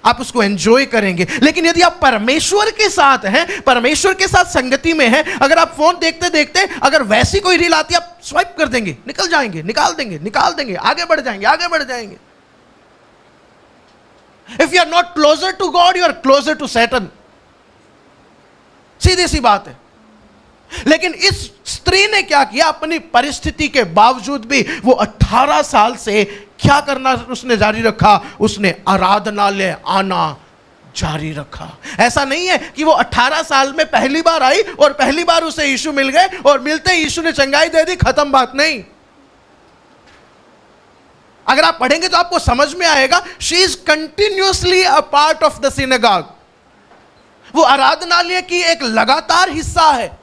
Speaker 1: आप उसको एंजॉय करेंगे। लेकिन यदि आप परमेश्वर के साथ हैं, परमेश्वर के साथ संगति में हैं, अगर आप फोन देखते देखते अगर वैसी कोई रील आती है आप स्वाइप कर देंगे, निकल जाएंगे, निकाल देंगे, आगे बढ़ जाएंगे। If you are not closer to God, you are closer to Satan. सीधी सी बात है। लेकिन इस स्त्री ने क्या किया, अपनी परिस्थिति के बावजूद भी वो 18 साल से क्या करना उसने जारी रखा, उसने आराधनालय आना जारी रखा। ऐसा नहीं है कि वो 18 साल में पहली बार आई और पहली बार उसे यीशु मिल गए और मिलते ही यीशु ने चंगाई दे दी, खत्म बात नहीं। अगर आप पढ़ेंगे तो आपको समझ में आएगा, she is continuously a part of the synagogue. वो आराधनालय की एक लगातार हिस्सा है।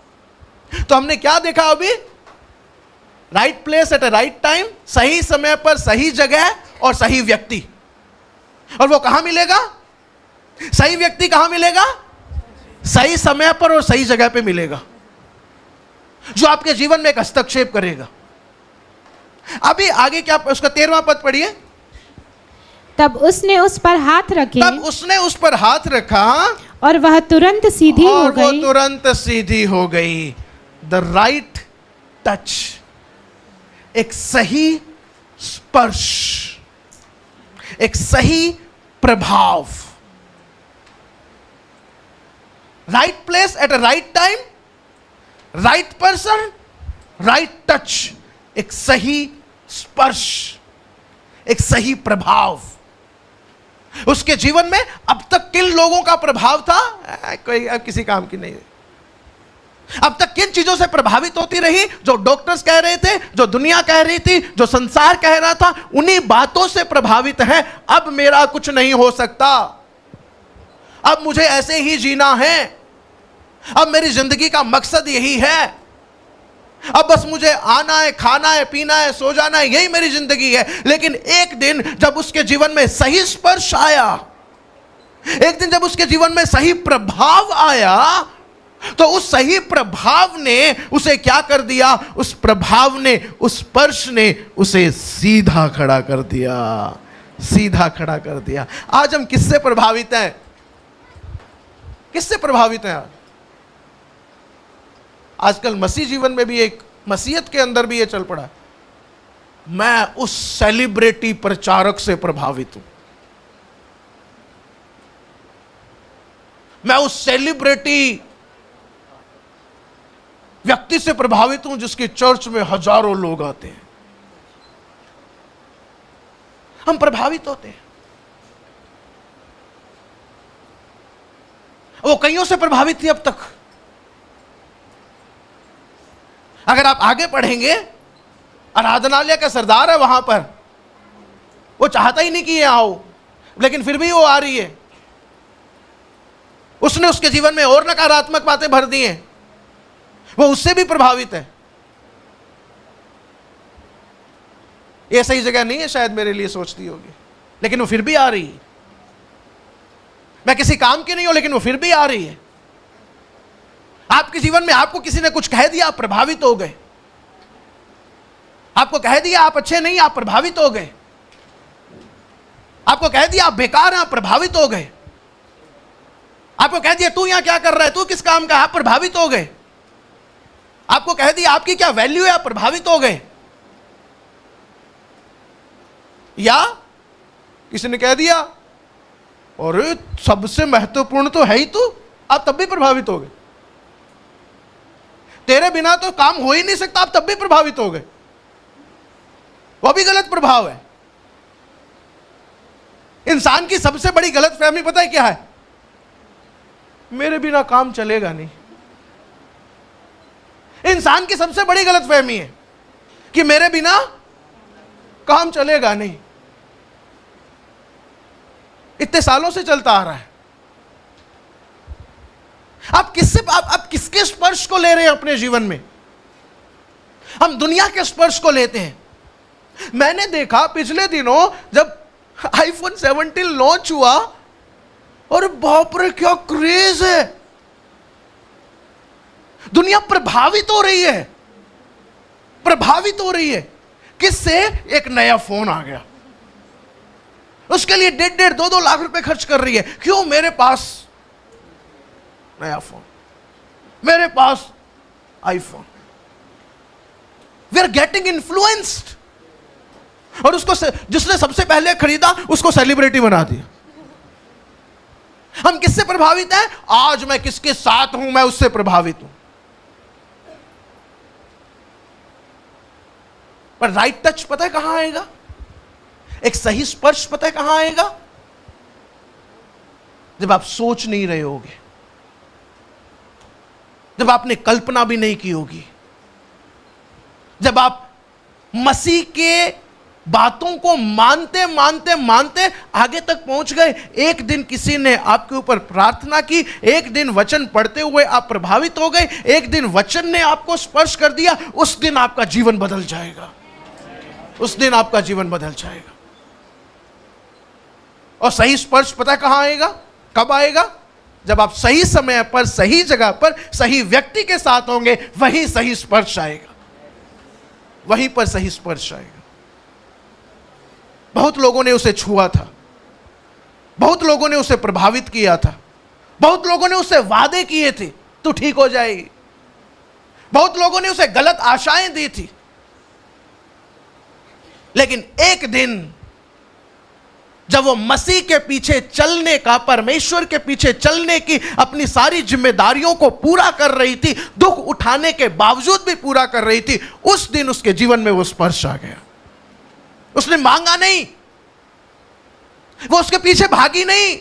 Speaker 1: तो हमने क्या देखा अभी, right place at a right time, सही समय पर सही जगह और सही व्यक्ति। और वो कहां मिलेगा, सही व्यक्ति कहां मिलेगा, सही समय पर और सही जगह पे मिलेगा, जो आपके जीवन में एक हस्तक्षेप करेगा। अभी आगे क्या, उसका 13वां पद पढ़िए।
Speaker 2: तब उसने उस पर हाथ रखे,
Speaker 1: तब उसने उस पर हाथ रखा
Speaker 2: और वह तुरंत सीधी हो
Speaker 1: और वो
Speaker 2: गई।
Speaker 1: तुरंत सीधी हो गई। द राइट टच, एक सही स्पर्श, एक सही प्रभाव। Right place at a right time, right person, right touch, एक सही स्पर्श, एक सही प्रभाव। उसके जीवन में अब तक किन लोगों का प्रभाव था, कोई अब किसी काम की नहीं। अब तक किन चीजों से प्रभावित होती रही, जो डॉक्टर्स कह रहे थे, जो दुनिया कह रही थी, जो संसार कह रहा था, उन्हीं बातों से प्रभावित है। अब मेरा कुछ नहीं हो सकता, अब मुझे ऐसे ही जीना है, अब मेरी जिंदगी का मकसद यही है, अब बस मुझे आना है, खाना है, पीना है, सो जाना है, यही मेरी जिंदगी है। लेकिन एक दिन जब उसके जीवन में सही स्पर्श आया, एक दिन जब उसके जीवन में सही प्रभाव आया, तो उस सही प्रभाव ने उसे क्या कर दिया, उस प्रभाव ने, उस स्पर्श ने उसे सीधा खड़ा कर दिया, सीधा खड़ा कर दिया। आज हम किससे प्रभावित हैं, किससे प्रभावित हैं? आजकल मसीह जीवन में भी, एक मसीहत के अंदर भी ये चल पड़ा, मैं उस सेलिब्रिटी प्रचारक से प्रभावित हूं, मैं उस सेलिब्रिटी व्यक्ति से प्रभावित हूं जिसके चर्च में हजारों लोग आते हैं। हम प्रभावित होते हैं। वो कईयों से प्रभावित थी अब तक। अगर आप आगे पढ़ेंगे, आराधनालय का सरदार है वहां पर, वो चाहता ही नहीं कि ये आओ, लेकिन फिर भी वो आ रही है। उसने उसके जीवन में और नकारात्मक बातें भर दी हैं, वो उससे भी प्रभावित है। ये सही जगह नहीं है शायद मेरे लिए, सोचती होगी, लेकिन वो फिर भी आ रही है। मैं किसी काम की नहीं हूं, लेकिन वो फिर भी आ रही है। आपके जीवन में आपको किसी ने कुछ कह दिया, आप प्रभावित हो गए। आपको कह दिया आप अच्छे नहीं, आप प्रभावित हो गए। आपको कह दिया आप बेकार हैं, आप प्रभावित हो गए। आपको कह दिया तू यहां क्या कर रहा है, तू किस काम का, आप प्रभावित हो गए। आपको कह दिया आपकी क्या वैल्यू है, आप प्रभावित हो गए। या किसी ने कह दिया और सबसे महत्वपूर्ण तो है ही तू, आप तब भी प्रभावित हो गए। तेरे बिना तो काम हो ही नहीं सकता, आप तब भी प्रभावित हो गए। वो भी गलत प्रभाव है। इंसान की सबसे बड़ी गलतफहमी पता है क्या है, मेरे बिना काम चलेगा नहीं। इंसान की सबसे बड़ी गलतफहमी है कि मेरे बिना काम चलेगा नहीं। इतने सालों से चलता आ रहा है। आप किसके स्पर्श को ले रहे हैं अपने जीवन में? हम दुनिया के स्पर्श को लेते हैं। मैंने देखा पिछले दिनों जब आईफोन 17 लॉन्च हुआ, और बाप रे क्या क्रेज है, दुनिया प्रभावित हो रही है, प्रभावित हो रही है। किससे? एक नया फोन आ गया। उसके लिए 1.5-2 लाख रुपए खर्च कर रही है। क्यों? मेरे पास नया फोन, मेरे पास iPhone. We are getting influenced. और उसको जिसने सबसे पहले खरीदा उसको सेलिब्रिटी बना दिया। हम किससे प्रभावित हैं? आज मैं किसके साथ हूं, मैं उससे प्रभावित हूं। पर राइट टच पता है कहां आएगा? एक सही स्पर्श पता है कहां आएगा? जब आप सोच नहीं रहे होगे, जब आपने कल्पना भी नहीं की होगी, जब आप मसीह के बातों को मानते मानते मानते आगे तक पहुंच गए। एक दिन किसी ने आपके ऊपर प्रार्थना की, एक दिन वचन पढ़ते हुए आप प्रभावित हो गए, एक दिन वचन ने आपको स्पर्श कर दिया, उस दिन आपका जीवन बदल जाएगा। उस दिन आपका जीवन बदल जाएगा। और सही स्पर्श पता है कहां आएगा? कब आएगा? जब आप सही समय पर, सही जगह पर, सही व्यक्ति के साथ होंगे, वही सही स्पर्श आएगा। वहीं पर सही स्पर्श आएगा। बहुत लोगों ने उसे छुआ था, बहुत लोगों ने उसे प्रभावित किया था, बहुत लोगों ने उसे वादे किए थे तू ठीक हो जाएगी, बहुत लोगों ने उसे गलत आशाएं दी थी। लेकिन एक दिन जब वो मसीह के पीछे चलने का, परमेश्वर के पीछे चलने की अपनी सारी जिम्मेदारियों को पूरा कर रही थी, दुख उठाने के बावजूद भी पूरा कर रही थी, उस दिन उसके जीवन में वो स्पर्श आ गया। उसने मांगा नहीं, वो उसके पीछे भागी नहीं।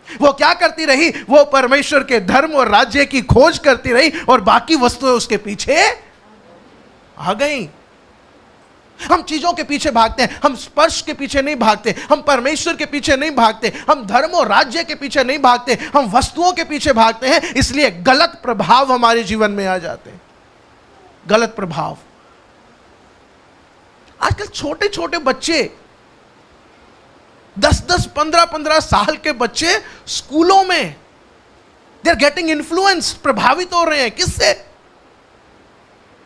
Speaker 1: वो क्या करती रही? वो परमेश्वर के धर्म और राज्य की खोज करती रही और बाकी वस्तुएं उसके पीछे आ गई। हम चीजों के पीछे भागते हैं, हम स्पर्श के पीछे नहीं भागते, हम परमेश्वर के पीछे नहीं भागते, हम धर्म और राज्य के पीछे नहीं भागते, हम वस्तुओं के पीछे भागते हैं। इसलिए गलत प्रभाव हमारे जीवन में आ जाते हैं। गलत प्रभाव। आजकल छोटे छोटे बच्चे, 10-10, 15-15 साल के बच्चे स्कूलों में दे आर गेटिंग इन्फ्लुएंस्ड, प्रभावित हो रहे हैं। किससे?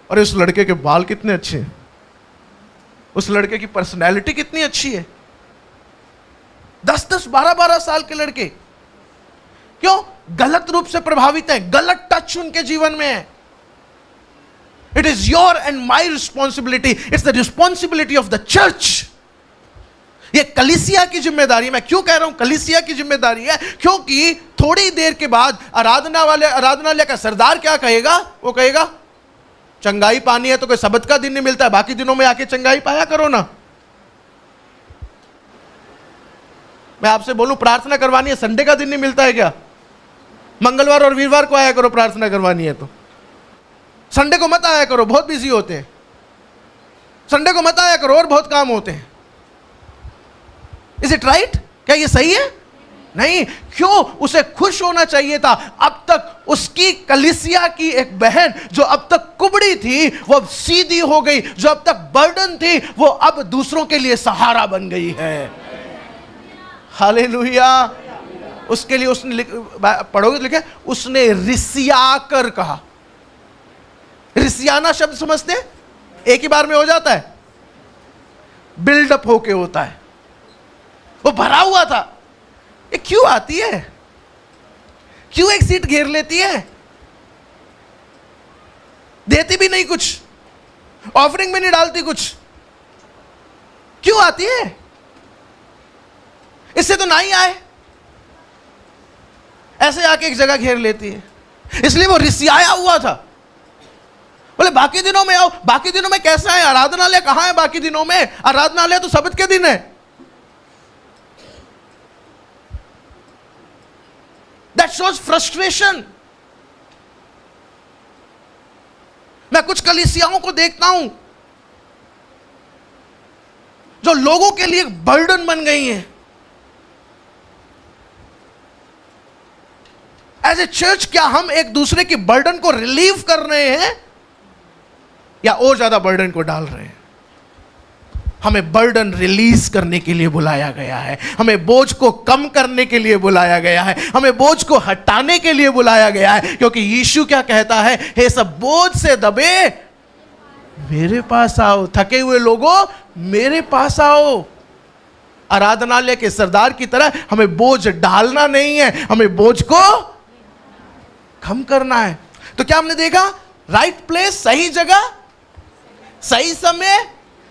Speaker 1: और इस लड़के के बाल कितने अच्छे हैं, उस लड़के की पर्सनैलिटी कितनी अच्छी है। 10-10, 12-12 साल के लड़के क्यों? गलत रूप से प्रभावित हैं, गलत टच उनके जीवन में है। It is your and my responsibility, it's the responsibility of the church. ये कलीसिया की जिम्मेदारी है। मैं क्यों कह रहा हूं कलीसिया की जिम्मेदारी है? क्योंकि थोड़ी देर के बाद आराधनालय का सरदार क्या कहेगा? वो कहेगा चंगाई पानी है तो कोई सबत का दिन नहीं मिलता है, बाकी दिनों में आके चंगाई पाया करो ना। मैं आपसे बोलूं, प्रार्थना करवानी है, संडे का दिन नहीं मिलता है क्या? मंगलवार और वीरवार को आया करो, प्रार्थना करवानी है तो। संडे को मत आया करो, बहुत बिजी होते हैं। संडे को मत आया करो और बहुत काम होते हैं। Is it right? क्या ये सही है? नहीं। क्यों? उसे खुश होना चाहिए था। अब तक उसकी कलीसिया की एक बहन जो अब तक कुबड़ी थी वो अब सीधी हो गई, जो अब तक बर्डन थी वो अब दूसरों के लिए सहारा बन गई है। हालेलुया। उसके लिए उसने पढ़ोगे तो लिखे, उसने रिसियाकर कहा। रिसियाना शब्द समझते? एक ही बार में हो जाता है, बिल्डअप होके होता है। वो भरा हुआ था। ये क्यों आती है? क्यों एक सीट घेर लेती है? देती भी नहीं कुछ, ऑफरिंग में नहीं डालती कुछ। क्यों आती है? इससे तो ना ही आए, ऐसे आके एक जगह घेर लेती है। इसलिए वो रिसियाया हुआ था। बोले बाकी दिनों में आओ। बाकी दिनों में कैसा है? आराधनालय कहां है बाकी दिनों में? आराधनालय तो सबत के दिन है। That shows frustration. मैं कुछ कलीसियाओं को देखता हूं जो लोगों के लिए बर्डन बन गई हैं। एज ए चर्च क्या हम एक दूसरे की बर्डन को रिलीव कर रहे हैं या और ज्यादा बर्डन को डाल रहे हैं? हमें बर्डन रिलीज करने के लिए बुलाया गया है, हमें बोझ को कम करने के लिए बुलाया गया है, हमें बोझ को हटाने के लिए बुलाया गया है। क्योंकि यीशु क्या कहता है? हे सब बोझ से दबे मेरे पास आओ, थके हुए लोगों मेरे पास आओ। आराधनालय के सरदार की तरह हमें बोझ डालना नहीं है, हमें बोझ को कम करना है। तो क्या हमने देखा? राइट प्लेस, सही जगह, सही समय,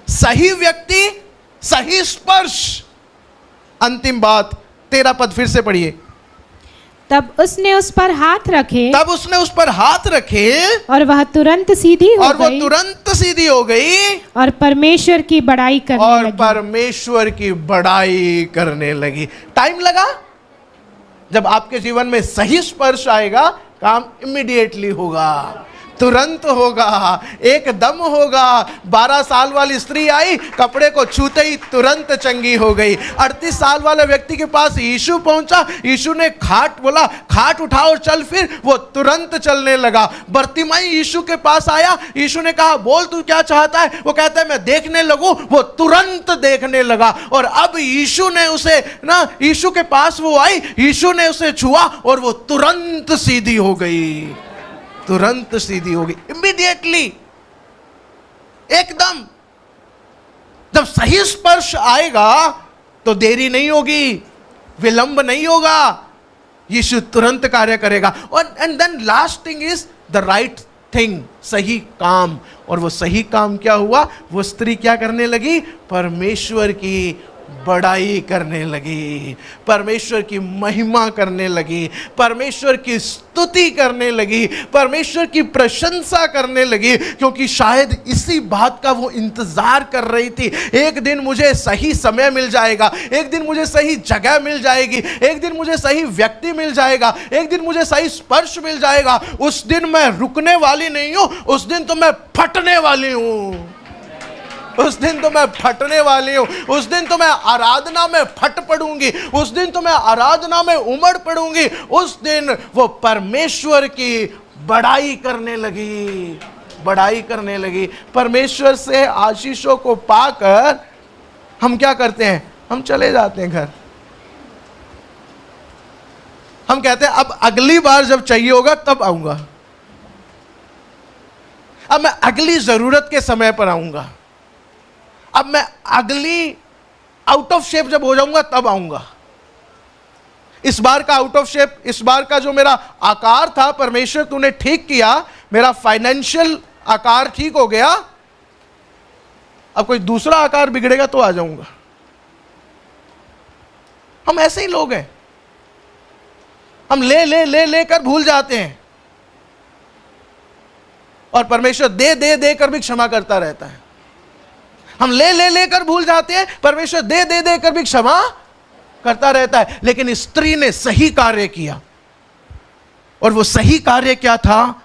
Speaker 1: सही व्यक्ति, सही स्पर्श। अंतिम बात 13 पद फिर से पढ़िए।
Speaker 2: तब उसने उस पर हाथ रखे
Speaker 1: तब उसने उस पर हाथ रखे
Speaker 2: और वह तुरंत सीधी हो
Speaker 1: और वो
Speaker 2: गई
Speaker 1: तुरंत सीधी हो गई
Speaker 2: और परमेश्वर की बड़ाई करने
Speaker 1: और
Speaker 2: लगी।
Speaker 1: परमेश्वर की बड़ाई करने लगी। टाइम लगा। जब आपके जीवन में सही स्पर्श आएगा, काम इमीडिएटली होगा, तुरंत होगा, एकदम होगा। 12 साल वाली स्त्री आई, कपड़े को छूते ही तुरंत चंगी हो गई। 38 साल वाले व्यक्ति के पास यीशु पहुंचा, यीशु ने खाट बोला, खाट उठाओ और चल फिर, वो तुरंत चलने लगा। बर्तिमाई यीशु के पास आया, यीशु ने कहा बोल तू क्या चाहता है? वो कहता है मैं देखने लगूं, वो तुरंत देखने लगा। और अब यीशु ने उसे यीशु के पास वो आई, यीशु ने उसे छुआ और वो तुरंत सीधी हो गई, तुरंत सीधी होगी, इमीडिएटली, एकदम। जब सही स्पर्श आएगा तो देरी नहीं होगी, विलंब नहीं होगा, यीशु तुरंत कार्य करेगा। और and then last thing is the right thing, सही काम। और वो सही काम क्या हुआ? वो स्त्री क्या करने लगी? परमेश्वर की बड़ाई करने लगी, परमेश्वर की महिमा करने लगी, परमेश्वर की स्तुति करने लगी, परमेश्वर की प्रशंसा करने लगी, क्योंकि शायद इसी बात का वो इंतजार कर रही थी। एक दिन मुझे सही समय मिल जाएगा, एक दिन मुझे सही जगह मिल जाएगी, एक दिन मुझे सही व्यक्ति मिल जाएगा, एक दिन मुझे सही स्पर्श मिल जाएगा। उस दिन मैं रुकने वाली नहीं हूं, उस दिन तो मैं फटने वाली हूं, उस दिन तो मैं फटने वाली हूं, उस दिन तो मैं आराधना में फट पड़ूंगी, उस दिन तो मैं आराधना में उमड़ पड़ूंगी। उस दिन वो परमेश्वर की बड़ाई करने लगी, बड़ाई करने लगी। परमेश्वर से आशीषों को पाकर हम क्या करते हैं? हम चले जाते हैं घर। हम कहते हैं अब अगली बार जब चाहिए होगा तब आऊंगा, अब मैं अगली जरूरत के समय पर आऊंगा, अब मैं अगली आउट ऑफ शेप जब हो जाऊंगा तब आऊंगा। इस बार का आउट ऑफ शेप, इस बार का जो मेरा आकार था, परमेश्वर तूने ठीक किया, मेरा फाइनेंशियल आकार ठीक हो गया, अब कोई दूसरा आकार बिगड़ेगा तो आ जाऊंगा। हम ऐसे ही लोग हैं, हम ले ले ले लेकर भूल जाते हैं और परमेश्वर दे दे देकर भी क्षमा करता रहता है। हम ले ले लेकर भूल जाते हैं, परमेश्वर दे दे देकर भी क्षमा करता रहता है। लेकिन स्त्री ने सही कार्य किया, और वो सही कार्य क्या था?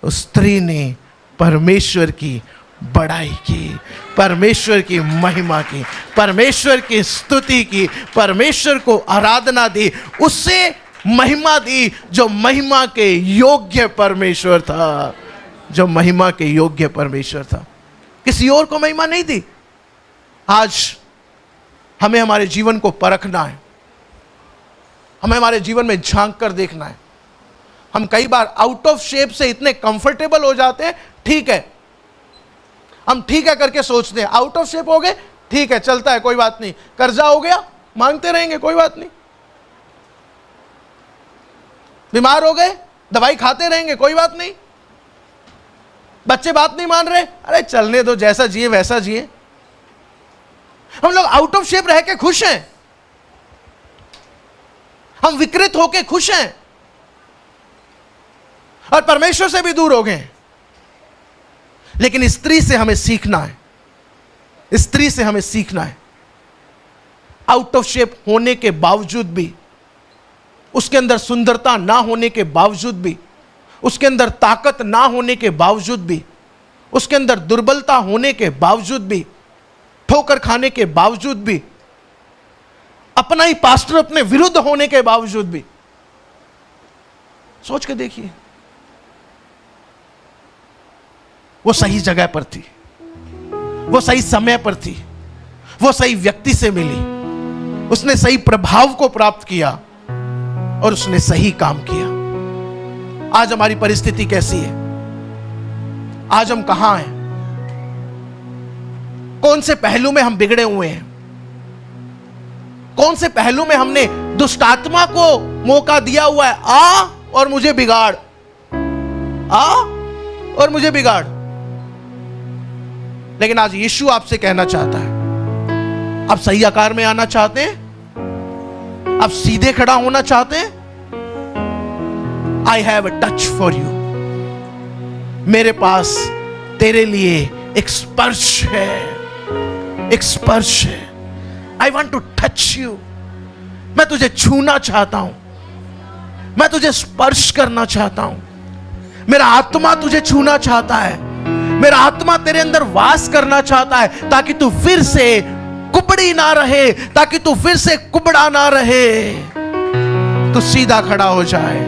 Speaker 1: उस स्त्री ने परमेश्वर की बड़ाई की, परमेश्वर की महिमा की, परमेश्वर की स्तुति की, परमेश्वर को आराधना दी, उससे महिमा दी जो महिमा के योग्य परमेश्वर था, जो महिमा के योग्य परमेश्वर था। किसी और को महिमा नहीं दी। आज हमें हमारे जीवन को परखना है, हमें हमारे जीवन में झांक कर देखना है। हम कई बार आउट ऑफ शेप से इतने कंफर्टेबल हो जाते हैं, ठीक है, हम ठीक है करके सोचते हैं, आउट ऑफ शेप हो गए, ठीक है चलता है, कोई बात नहीं, कर्जा हो गया मांगते रहेंगे, कोई बात नहीं, बीमार हो गए दवाई खाते रहेंगे, कोई बात नहीं, बच्चे बात नहीं मान रहे, अरे चलने दो, जैसा जिए वैसा जिए। हम लोग आउट ऑफ शेप रह के खुश हैं, हम विकृत होके खुश हैं और परमेश्वर से भी दूर हो गए। लेकिन स्त्री से हमें सीखना है, स्त्री से हमें सीखना है, आउट ऑफ शेप होने के बावजूद भी, उसके अंदर सुंदरता ना होने के बावजूद भी, उसके अंदर ताकत ना होने के बावजूद भी, उसके अंदर दुर्बलता होने के बावजूद भी, ठोकर खाने के बावजूद भी, अपना ही पास्टर अपने विरुद्ध होने के बावजूद भी, सोच के देखिए, वो सही जगह पर थी, वो सही समय पर थी, वो सही व्यक्ति से मिली, उसने सही प्रभाव को प्राप्त किया और उसने सही काम किया। आज हमारी परिस्थिति कैसी है? आज हम कहां हैं? कौन से पहलू में हम बिगड़े हुए हैं? कौन से पहलू में हमने दुष्ट आत्मा को मौका दिया हुआ है? आ और मुझे बिगाड़, आ और मुझे बिगाड़। लेकिन आज यीशु आपसे कहना चाहता है, आप सही आकार में आना चाहते हैं? आप सीधे खड़ा होना चाहते हैं? I have a touch for you. मेरे पास तेरे लिए एक स्पर्श है, एक स्पर्श है। I want to touch you. मैं तुझे छूना चाहता हूं, मैं तुझे स्पर्श करना चाहता हूं। मेरा आत्मा तुझे छूना चाहता है, मेरा आत्मा तेरे अंदर वास करना चाहता है, ताकि तू फिर से कुबड़ी ना रहे, ताकि तू फिर से कुबड़ा ना रहे। तू सीधा खड़ा हो जाए,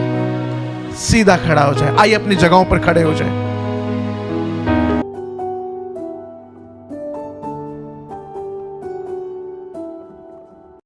Speaker 1: सीधा खड़ा हो जाए। आइए अपनी जगहों पर खड़े हो जाए।